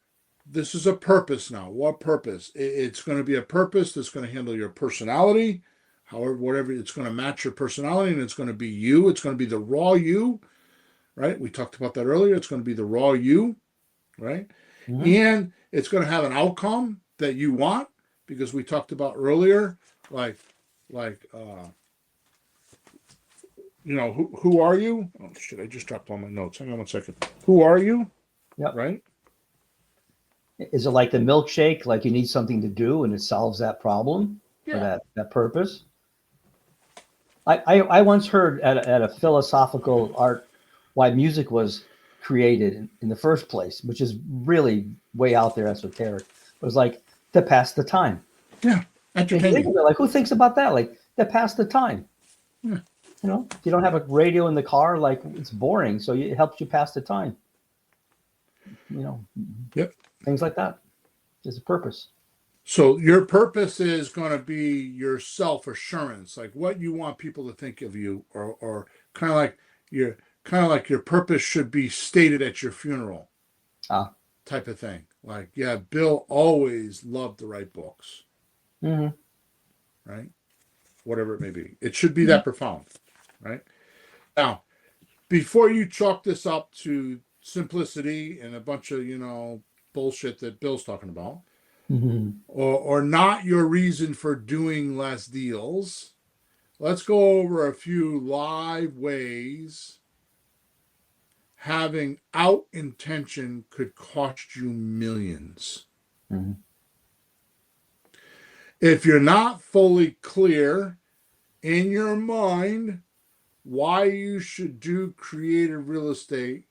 this is a purpose now. What purpose? It's going to be a purpose that's going to handle your personality, however, whatever, it's going to match your personality, and it's going to be you. It's going to be the raw you, right? We talked about that earlier. It's going to be the raw you, right? Mm-hmm. And it's going to have an outcome that you want, because we talked about earlier, who are you? Oh, shit, I just dropped all my notes. Hang on one second. Who are you? Yep. Right? Is it like the milkshake, like you need something to do and it solves that problem or that purpose? I once heard at a philosophical art why music was created in the first place, which is really way out there esoteric. It was like to pass the time. Yeah. Entertaining. Like, who thinks about that? Like, to pass the time. Yeah. If you don't have a radio in the car, like, it's boring. So it helps you pass the time. Yep. Things like that. There's a purpose. So your purpose is going to be your self-assurance, like what you want people to think of you, or kind of like your purpose should be stated at your funeral, type of thing. Like, yeah, Bill always loved to write books, right? Whatever it may be, it should be that profound, right? Now, before you chalk this up to simplicity and a bunch of bullshit that Bill's talking about. Or not your reason for doing less deals, let's go over a few live ways having out intention could cost you millions. If you're not fully clear in your mind why you should do creative real estate,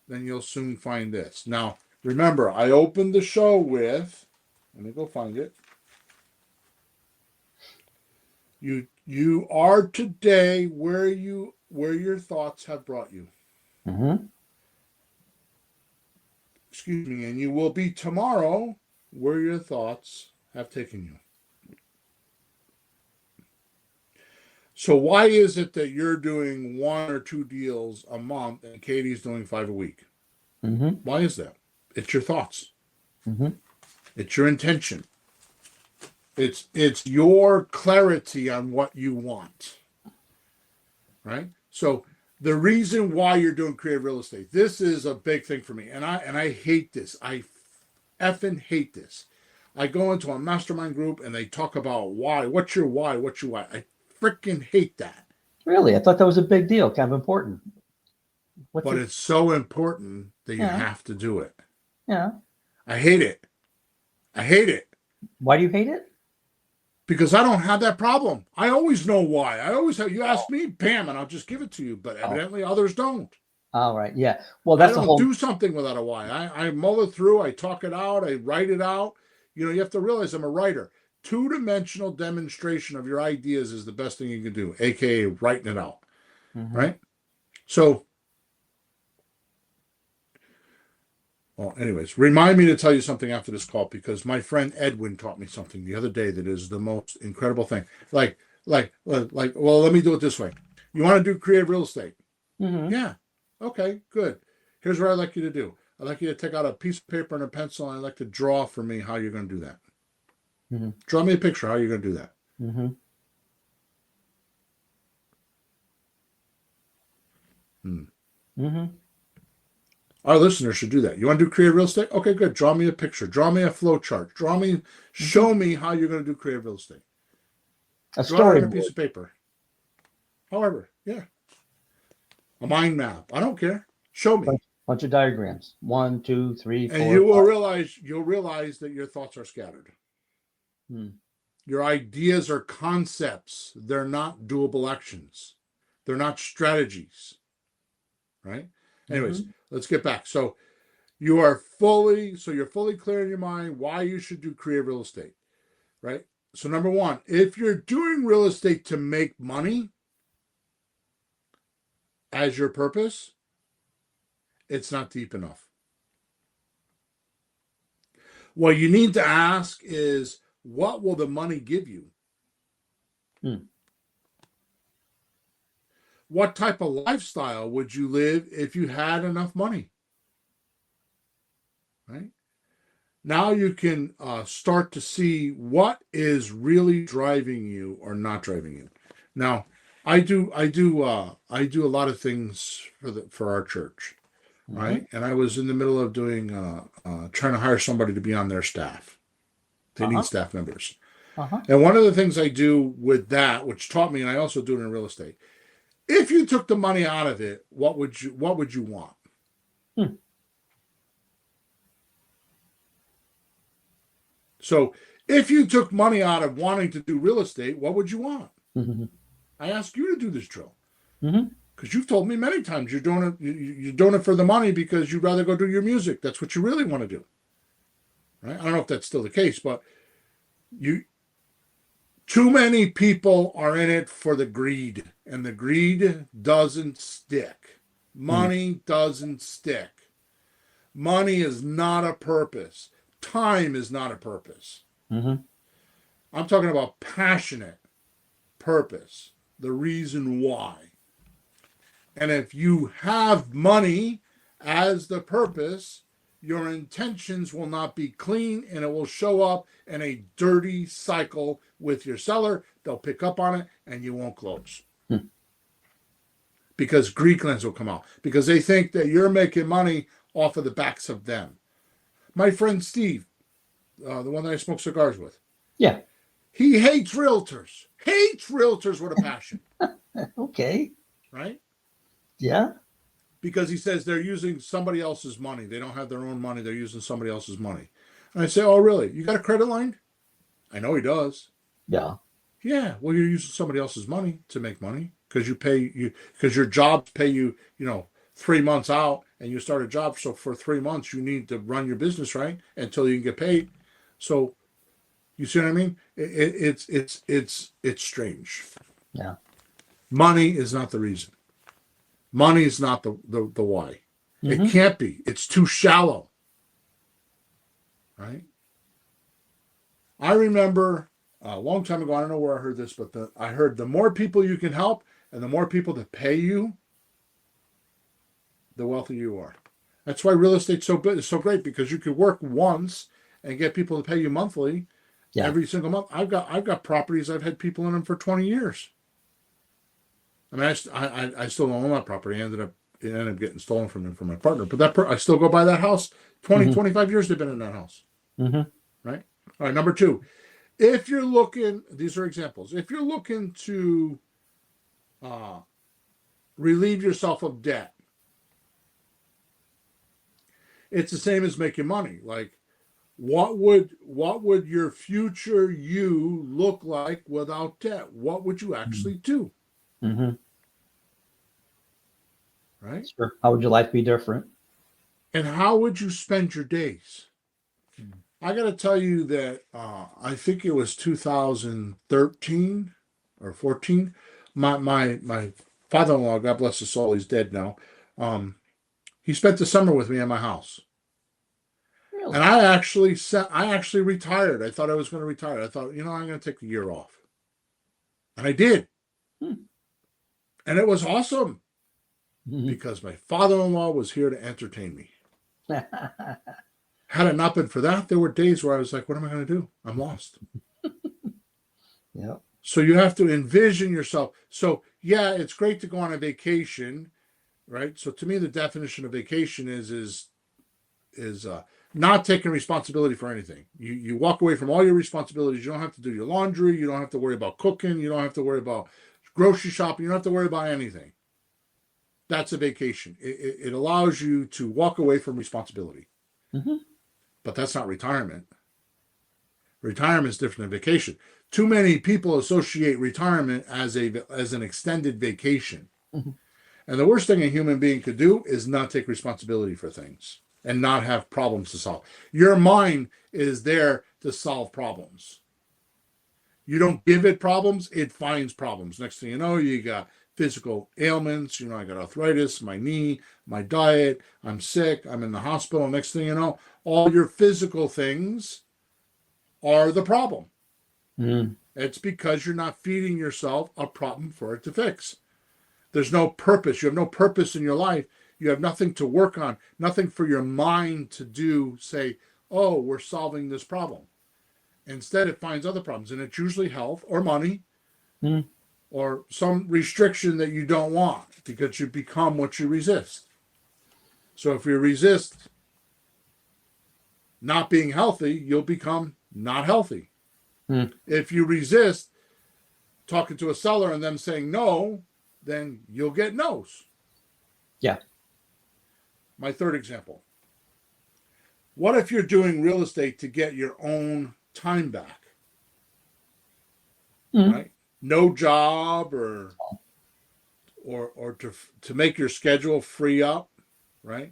then you'll soon find this. Now, remember, I opened the show with, let me go find it. You are today where your thoughts have brought you. Excuse me, and you will be tomorrow where your thoughts have taken you. So why is it that you're doing 1 or 2 deals a month and Katie's doing 5 a week? Why is that? It's your thoughts. It's your intention. It's your clarity on what you want, right? So the reason why you're doing creative real estate, this is a big thing for me, and I hate this. I effing hate this. I go into a mastermind group and they talk about why. What's your why? What's your why? I freaking hate that. Really? I thought that was a big deal, kind of important. But it's so important that you have to do it. Yeah. I hate it. Why do you hate it? Because I don't have that problem. I always know why. I always have. You ask me, bam, and I'll just give it to you. But evidently others don't. All right. Yeah. Well, that's I don't do something without a why. I mull it through. I talk it out. I write it out. You have to realize I'm a writer. 2-dimensional demonstration of your ideas is the best thing you can do, aka writing it out. Right? So, well, anyways, remind me to tell you something after this call, because my friend Edwin taught me something the other day that is the most incredible thing. Well, let me do it this way. You want to do creative real estate? Yeah. Okay, good. Here's what I'd like you to do. I'd like you to take out a piece of paper and a pencil, and I'd like to draw for me how you're going to do that. Mm-hmm. Draw me a picture how you're going to do that. Mm-hmm. Mm-hmm. Our listeners should do that. You want to do creative real estate? Okay, good. Draw me a picture. Draw me a flow chart. Show me how you're going to do creative real estate. A Draw it on a storyboard. piece of paper. However, yeah. A mind map. I don't care. Show me. Bunch of diagrams. 1, 2, 3, 4. And you will realize that your thoughts are scattered. Your ideas are concepts. They're not doable actions. They're not strategies. Right? Anyways, let's get back. So you're fully clear in your mind why you should do creative real estate. Right? So number one, if you're doing real estate to make money as your purpose, it's not deep enough. What you need to ask is, what will the money give you? What type of lifestyle would you live if you had enough money? Right? Now you can start to see what is really driving you or not driving you. Now, I do a lot of things for our church, right? And I was in the middle of doing trying to hire somebody to be on their staff. They need staff members. And one of the things I do with that, which taught me, and I also do it in real estate, if you took the money out of it, what would you want? So if you took money out of wanting to do real estate, what would you want? I ask you to do this drill. Because you've told me many times you're doing it for the money because you'd rather go do your music. That's what you really want to do. Right? I don't know if that's still the case, but too many people are in it for the greed, and the greed doesn't stick. Money doesn't stick. Money is not a purpose. Time is not a purpose. I'm talking about passionate purpose, the reason why. And if you have money as the purpose, your intentions will not be clean, and it will show up in a dirty cycle with your seller. They'll pick up on it, and you won't close. Because greed glands will come out. Because they think that you're making money off of the backs of them. My friend Steve, the one that I smoke cigars with. Yeah. He hates realtors. Hates realtors with a passion. Okay. Right? Yeah. Because he says they're using somebody else's money. They don't have their own money. They're using somebody else's money. And I say, oh, really? You got a credit line? I know he does. Yeah. Yeah. Well, you're using somebody else's money to make money because because your jobs pay you, 3 months out, and you start a job. So for 3 months, you need to run your business, right? Until you can get paid. So you see what I mean? It's strange. Yeah. Money is not the reason. Money is not the why. It can't be. It's too shallow. Right? I remember a long time ago, I don't know where I heard this, but I heard the more people you can help and the more people that pay you, the wealthier you are. That's why real estate's so great, because you could work once and get people to pay you monthly every single month. I've got properties, I've had people in them for 20 years. I mean, I still don't own that property. It ended up getting stolen from my partner. But I still go by that house. 25 years they've been in that house. Right? All right, number 2. If you're looking, these are examples. If you're looking to relieve yourself of debt, it's the same as making money. Like, what would your future you look like without debt? What would you actually do? Right? Sure. How would your life be different? And how would you spend your days? I got to tell you that I think it was 2013 or 14. My father-in-law, God bless his soul, he's dead now. He spent the summer with me at my house. Really? And I actually retired. I thought I was going to retire. I thought, I'm going to take a year off. And I did. And it was awesome because my father-in-law was here to entertain me. Had it not been for that, there were days where I was like, what am I going to do? I'm lost. Yeah. So you have to envision yourself. So yeah, it's great to go on a vacation, right? So to me, the definition of vacation is not taking responsibility for anything. You walk away from all your responsibilities. You don't have to do your laundry. You don't have to worry about cooking. You don't have to worry about grocery shopping. You don't have to worry about anything. That's a vacation. It allows you to walk away from responsibility. Mm-hmm. But that's not retirement. Retirement is different than vacation. Too many people associate retirement as an extended vacation. Mm-hmm. And the worst thing a human being could do is not take responsibility for things and not have problems to solve. Your mind is there to solve problems. You don't give it problems, it finds problems. Next thing you know, you got physical ailments. I got arthritis, my knee, my diet, I'm sick, I'm in the hospital. Next thing you know, all your physical things are the problem. Mm. It's because you're not feeding yourself a problem for it to fix. There's no purpose. You have no purpose in your life. You have nothing to work on, nothing for your mind to do, say, oh, we're solving this problem. Instead, it finds other problems, and it's usually health or money or some restriction that you don't want because you become what you resist. So if you resist not being healthy, you'll become not healthy. If you resist talking to a seller and them saying no, then you'll get no's. Yeah. My third example. What if you're doing real estate to get your own time back? Right? No job or to make your schedule free up, right?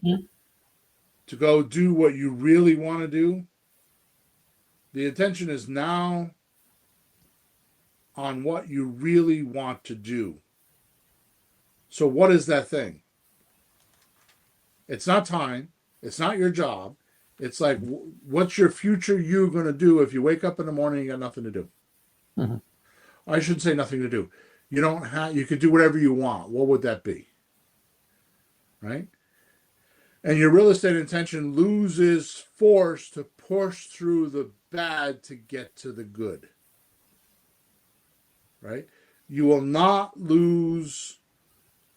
To go do what you really want to do. The attention is now on what you really want to do. So what is that thing? It's not time. It's not your job. It's like, what's your future you going to do if you wake up in the morning and you got nothing to do? Mm-hmm. I shouldn't say nothing to do. You could do whatever you want. What would that be? Right? And your real estate intention loses force to push through the bad to get to the good. Right? You will not lose,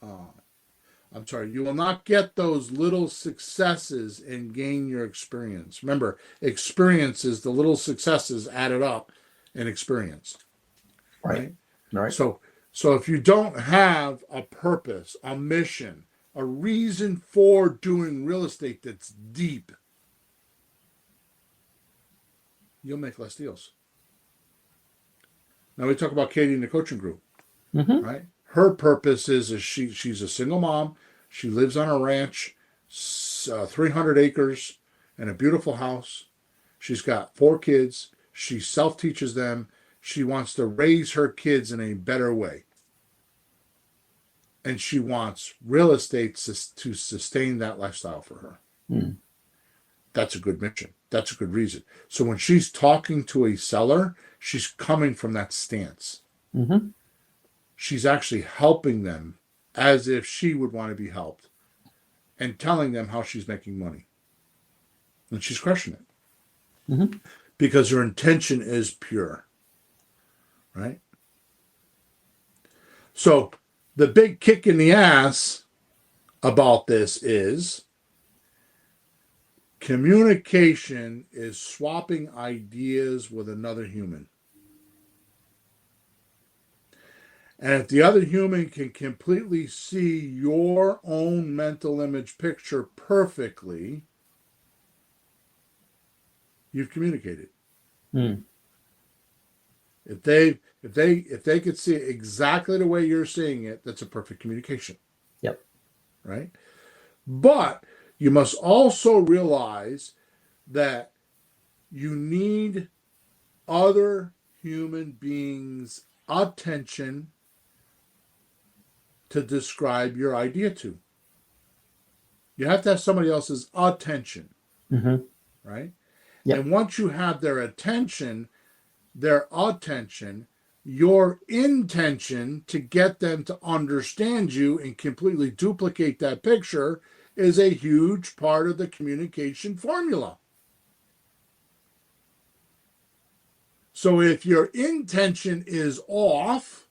you will not get those little successes and gain your experience. Remember, experience is the little successes added up in experience. Right? So if you don't have a purpose, a mission, a reason for doing real estate that's deep, you'll make less deals. Now we talk about Katie in the coaching group, right? Her purpose is she's a single mom. She lives on a ranch, 300 acres, and a beautiful house. She's got 4 kids. She self-teaches them. She wants to raise her kids in a better way. And she wants real estate to sustain that lifestyle for her. That's a good mission. That's a good reason. So when she's talking to a seller, she's coming from that stance. She's actually helping them as if she would want to be helped and telling them how she's making money. And she's crushing it. Because her intention is pure. Right? So the big kick in the ass about this is communication is swapping ideas with another human. And if the other human can completely see your own mental image picture perfectly, you've communicated. If they could see it exactly the way you're seeing it, that's a perfect communication. Yep. Right? But you must also realize that you need other human beings' attention to describe your idea to. You have to have somebody else's attention. Right? Yep. And once you have their attention, your intention to get them to understand you and completely duplicate that picture is a huge part of the communication formula. So if your intention is off,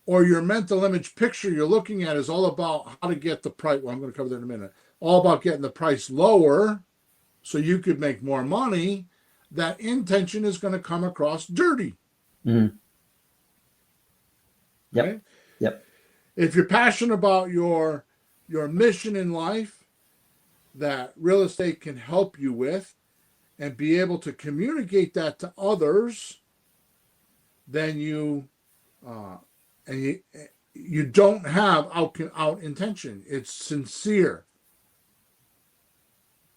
or your mental image picture you're looking at is all about how to get the price, well, I'm going to cover that in a minute, all about getting the price lower so you could make more money, that intention is going to come across dirty. Mm-hmm. Yep. Right? Yep. If you're passionate about your mission in life that real estate can help you with, and be able to communicate that to others, then you don't have out intention. It's sincere.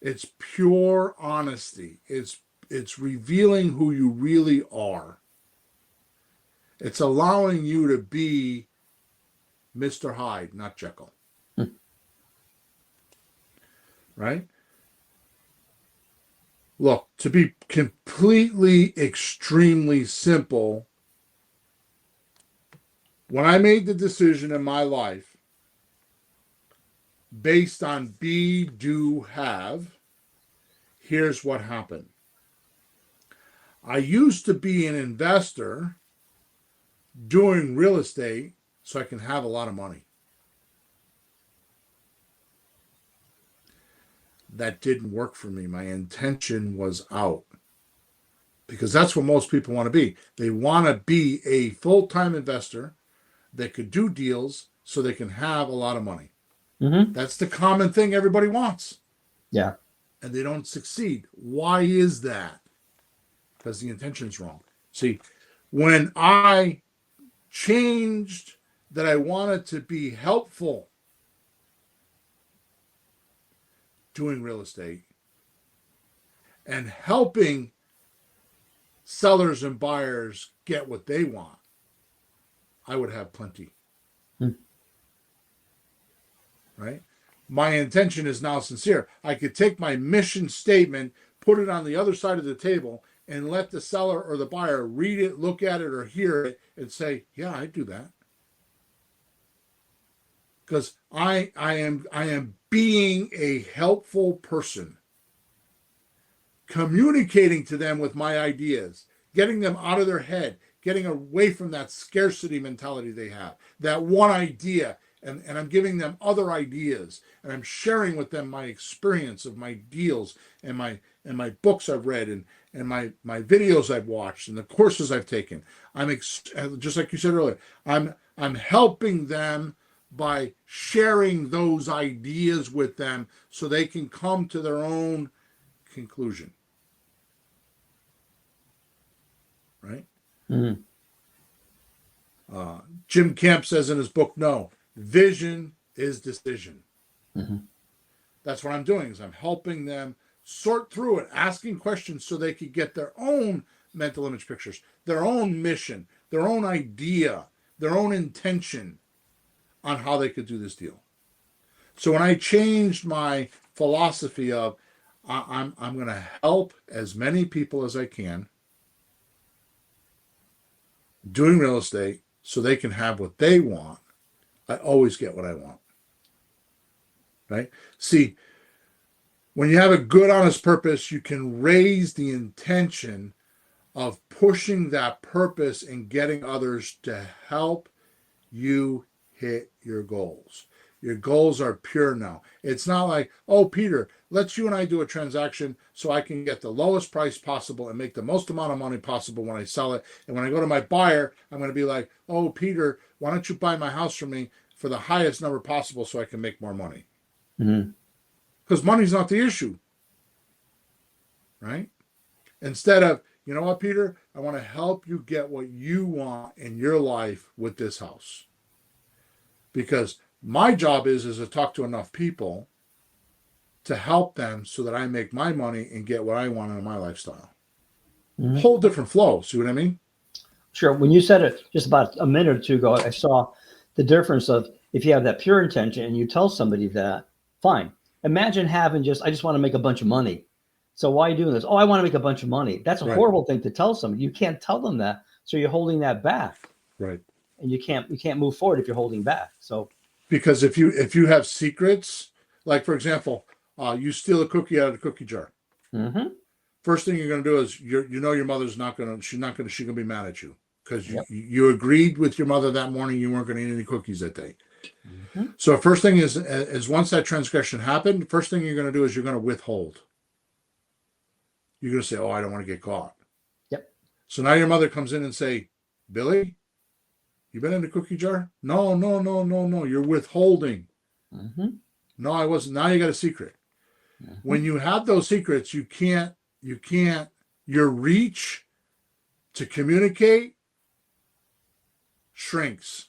It's pure honesty. It's revealing who you really are. It's allowing you to be Mr. Hyde, not Jekyll. Right? Look, to be completely, extremely simple, when I made the decision in my life based on be, do, have, here's what happened. I used to be an investor doing real estate so I can have a lot of money. That didn't work for me. My intention was out. Because that's what most people want to be. They want to be a full-time investor that could do deals so they can have a lot of money. Mm-hmm. That's the common thing everybody wants. Yeah. And they don't succeed. Why is that? Because the intention's wrong. See, when I changed that I wanted to be helpful doing real estate and helping sellers and buyers get what they want, I would have plenty. Right? My intention is now sincere. I could take my mission statement, put it on the other side of the table, and let the seller or the buyer read it, look at it, or hear it, and say, yeah, I do that. Because I am being a helpful person, communicating to them with my ideas, getting them out of their head, getting away from that scarcity mentality they have, that one idea, and I'm giving them other ideas, and I'm sharing with them my experience of my deals and my books I've read and my videos I've watched and the courses I've taken. Just like you said earlier, I'm helping them by sharing those ideas with them so they can come to their own conclusion. Right? Mm-hmm. Jim Camp says in his book, No, vision is decision. Mm-hmm. That's what I'm doing, is I'm helping them sort through it, asking questions so they could get their own mental image pictures, their own mission, their own idea, their own intention on how they could do this deal. So when I changed my philosophy of I'm going to help as many people as I can doing real estate so they can have what they want, I always get what I want. Right? See, when you have a good, honest purpose, you can raise the intention of pushing that purpose and getting others to help you hit your goals. Your goals are pure now. It's not like, oh, Peter, let's you and I do a transaction so I can get the lowest price possible and make the most amount of money possible when I sell it. And when I go to my buyer, I'm going to be like, oh, Peter, why don't you buy my house from me for the highest number possible so I can make more money? Mm-hmm. Because money's not the issue. Right? Instead of, you know what, Peter, I want to help you get what you want in your life with this house. Because my job is to talk to enough people to help them so that I make my money and get what I want in my lifestyle. Mm-hmm. Whole different flow. See what I mean? Sure. When you said it just about a minute or two ago, I saw the difference of if you have that pure intention and you tell somebody that, fine. Imagine having I just want to make a bunch of money. So why are you doing this? Oh, I want to make a bunch of money. That's a horrible thing to tell somebody. You can't tell them that. So you're holding that back. Right. And you can't move forward if you're holding back. So because if you have secrets Like, for example, you steal a cookie out of the cookie jar. Mm-hmm. First thing you're going to do is your mother's not going to, she's going to be mad at you because you agreed with your mother that morning you weren't going to eat any cookies that day. Mm-hmm. So first thing is once that transgression happened, first thing you're going to do is you're going to withhold. You're going to say, oh, I don't want to get caught. Yep. So now your mother comes in and say, Billy, you been in the cookie jar? No. You're withholding. Mm-hmm. No, I wasn't. Now you got a secret. Mm-hmm. When you have those secrets, your reach to communicate shrinks.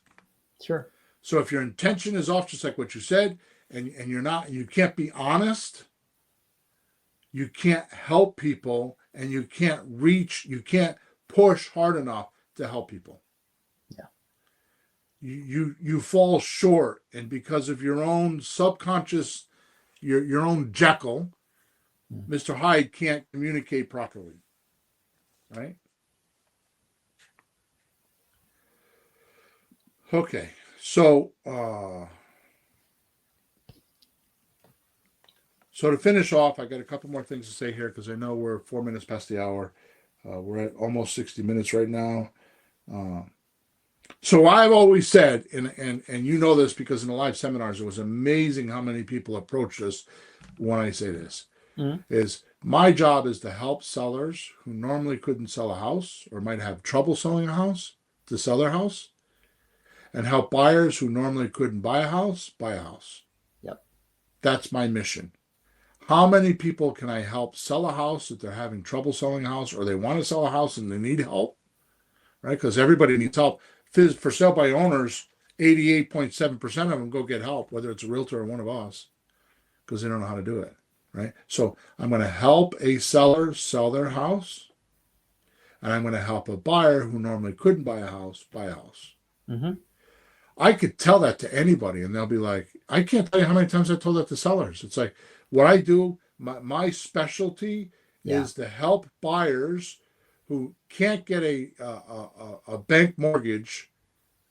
Sure. So if your intention is off, just like what you said, and you can't be honest, you can't help people, and you can't push hard enough to help people. Yeah. You fall short, and because of your own subconscious, your own Jekyll, Mr. Hyde can't communicate properly, right? Okay, so to finish off, I got a couple more things to say here because I know we're 4 minutes past the hour. We're at almost 60 minutes right now. So I've always said, and you know this because in the live seminars, it was amazing how many people approached us when I say this. Is my job is to help sellers who normally couldn't sell a house or might have trouble selling a house to sell their house, and help buyers who normally couldn't buy a house. Yep. That's my mission. How many people can I help sell a house if they're having trouble selling a house, or they want to sell a house and they need help, right? Because everybody needs help. For sale by owners, 88.7% of them go get help, whether it's a realtor or one of us, because they don't know how to do it. Right? So I'm going to help a seller sell their house, and I'm going to help a buyer who normally couldn't buy a house buy a house. Mm-hmm. I could tell that to anybody, and they'll be like, I can't tell you how many times I told that to sellers. It's like what I do, my specialty is to help buyers who can't get a bank mortgage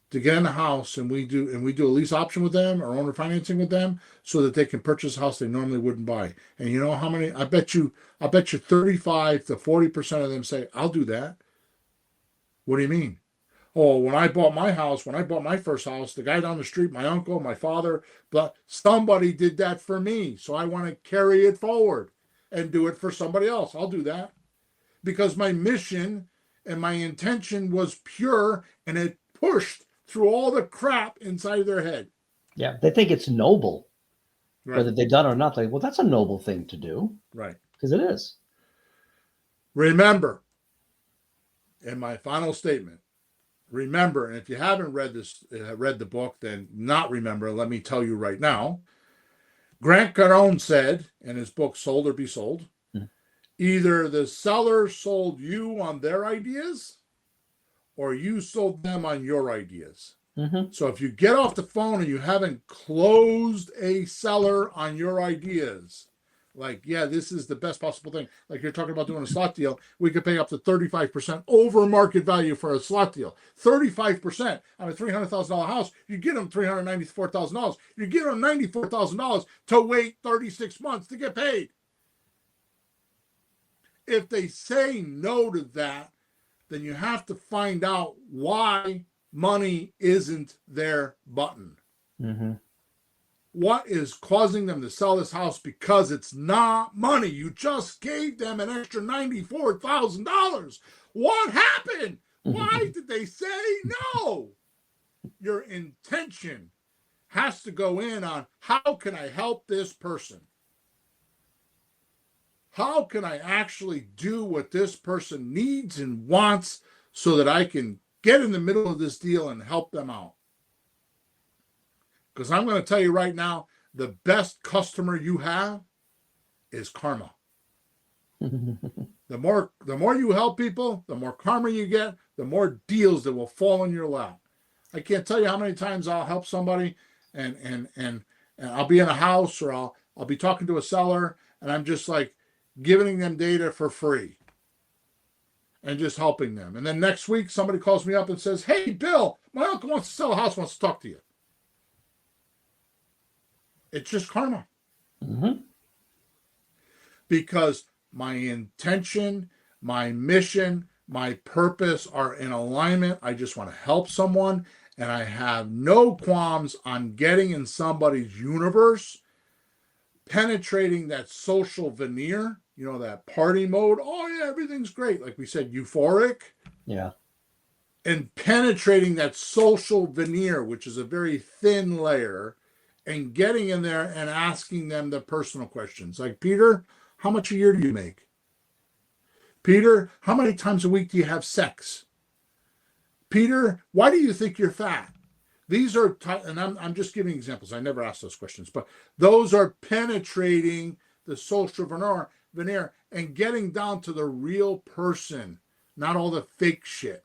to get in a house, and we do a lease option with them or owner financing with them so that they can purchase a house they normally wouldn't buy. And you know how many? I bet you 35 to 40% of them say, I'll do that. What do you mean? Oh, when I bought my first house, the guy down the street, my uncle, my father, but somebody did that for me. So I want to carry it forward and do it for somebody else. I'll do that because my mission and my intention was pure, and it pushed through all the crap inside of their head. Yeah, they think it's noble, right. Whether they've done it or not. Well, that's a noble thing to do. Right. Because it is. Remember, in my final statement, remember, and if you haven't read the book, then not remember, let me tell you right now. Grant Cardone said in his book, Sold or Be Sold, either the seller sold you on their ideas, or you sold them on your ideas. Mm-hmm. So if you get off the phone and you haven't closed a seller on your ideas, like, yeah, this is the best possible thing. Like you're talking about doing a slot deal, we could pay up to 35% over market value for a slot deal. 35% on a $300,000 house, you get them $394,000. You get them $94,000 to wait 36 months to get paid. If they say no to that, then you have to find out why money isn't their button. Mm-hmm. What is causing them to sell this house? Because it's not money. You just gave them an extra $94,000. What happened? Why did they say no? Your intention has to go in on, how can I help this person? How can I actually do what this person needs and wants so that I can get in the middle of this deal and help them out? Because I'm going to tell you right now, the best customer you have is karma. The more you help people, the more karma you get, the more deals that will fall in your lap. I can't tell you how many times I'll help somebody and I'll be in a house, or I'll be talking to a seller, and I'm just like giving them data for free and just helping them. And then next week, somebody calls me up and says, hey, Bill, my uncle wants to sell a house, wants to talk to you. It's just karma. Mm-hmm. Because my intention, my mission, my purpose are in alignment. I just want to help someone, and I have no qualms on getting in somebody's universe, penetrating that social veneer, that party mode. Oh yeah, everything's great. Like we said, euphoric. Yeah. And penetrating that social veneer, which is a very thin layer, and getting in there and asking them the personal questions. Like, Peter, how much a year do you make? Peter, how many times a week do you have sex? Peter, why do you think you're fat? These are, and I'm just giving examples. I never ask those questions, but those are penetrating the social veneer and getting down to the real person, not all the fake shit,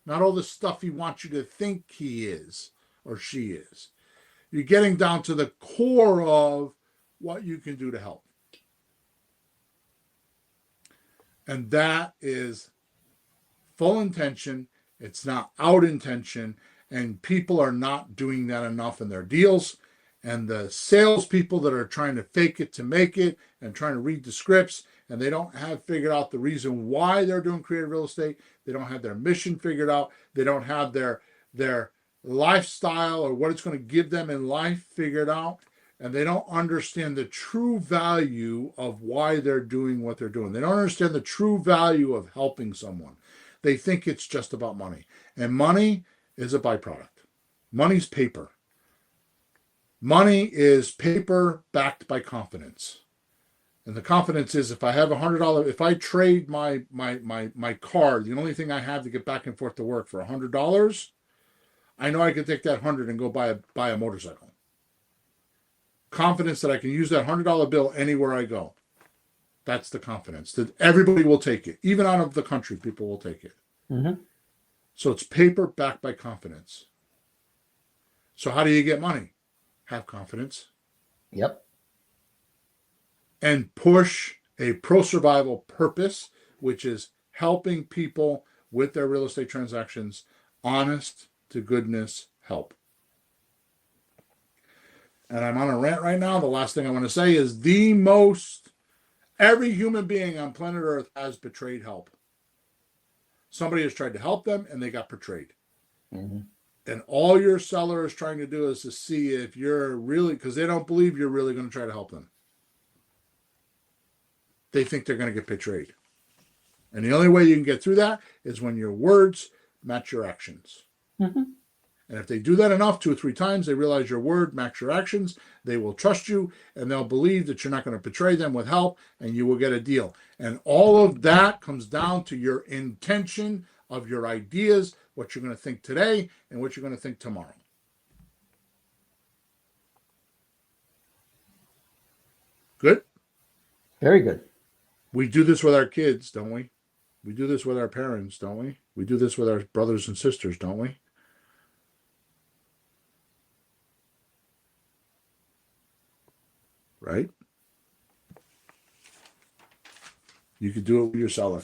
not all the stuff he wants you to think he is or she is. You're getting down to the core of what you can do to help. And that is full intention. It's not out intention. And people are not doing that enough in their deals. And the salespeople that are trying to fake it to make it and trying to read the scripts, and they don't have figured out the reason why they're doing creative real estate. They don't have their mission figured out. They don't have their lifestyle or what it's going to give them in life figured out. And they don't understand the true value of why they're doing what they're doing. They don't understand the true value of helping someone. They think it's just about money. And money is a byproduct. Money's paper. Money is paper backed by confidence. And the confidence is, if I have $100, if I trade my car, the only thing I have to get back and forth to work for $100, I know I can take that 100 and go buy a motorcycle. Confidence that I can use that $100 bill anywhere I go. That's the confidence that everybody will take it. Even out of the country, people will take it. Mm-hmm. So it's paper backed by confidence. So how do you get money? Have confidence. Yep. And push a pro-survival purpose, which is helping people with their real estate transactions, honest to goodness help. And I'm on a rant right now. The last thing I want to say is every human being on planet Earth has betrayed help. Somebody has tried to help them and they got betrayed. Mm-hmm. And all your seller is trying to do is to see if you're really, because they don't believe you're really going to try to help them. They think they're going to get betrayed. And the only way you can get through that is when your words match your actions. Mm-hmm. And if they do that enough, 2 or 3 times, they realize your word match your actions, they will trust you, and they'll believe that you're not going to betray them with help, and you will get a deal. And all of that comes down to your intention of your ideas, what you're going to think today, and what you're going to think tomorrow. Good? Very good. We do this with our kids, don't we? We do this with our parents, don't we? We do this with our brothers and sisters, don't we? Right? You could do it with your seller.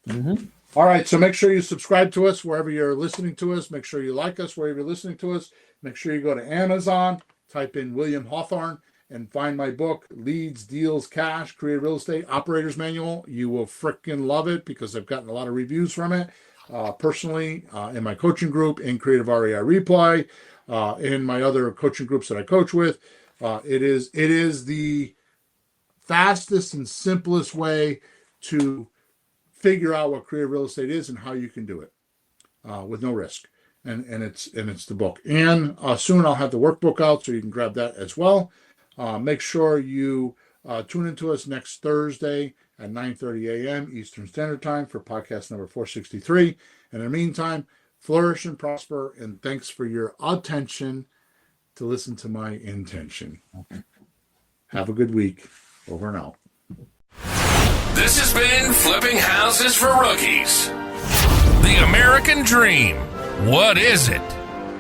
Mm-hmm. All right, so make sure you subscribe to us wherever you're listening to us. Make sure you like us wherever you're listening to us. Make sure you go to Amazon, type in William Hawthorne, and find my book, Leads, Deals, Cash, Creative Real Estate Operator's Manual. You will frickin' love it because I've gotten a lot of reviews from it. Personally, in my coaching group, in Creative REI Replay, in my other coaching groups that I coach with. It is the fastest and simplest way to figure out what creative real estate is and how you can do it with no risk. And it's the book. And soon I'll have the workbook out so you can grab that as well. Make sure you tune into us next Thursday at 9:30 a.m. Eastern Standard Time for podcast number 463. And in the meantime, flourish and prosper. And thanks for your attention to listen to my intention. Have a good week. Over and out. This has been Flipping Houses for Rookies. The American Dream. What is it?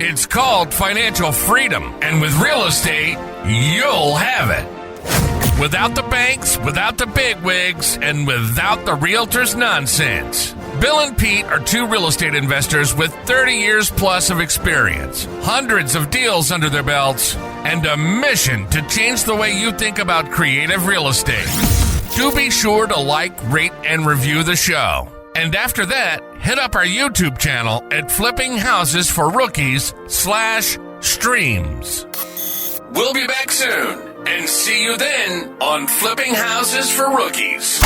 It's called financial freedom. And with real estate, you'll have it. Without the banks, without the bigwigs, and without the realtors' nonsense. Bill and Pete are two real estate investors with 30 years plus of experience, hundreds of deals under their belts, and a mission to change the way you think about creative real estate. Do be sure to like, rate, and review the show. And after that, hit up our YouTube channel at Flipping Houses for Rookies/streams. We'll be back soon, and see you then on Flipping Houses for Rookies.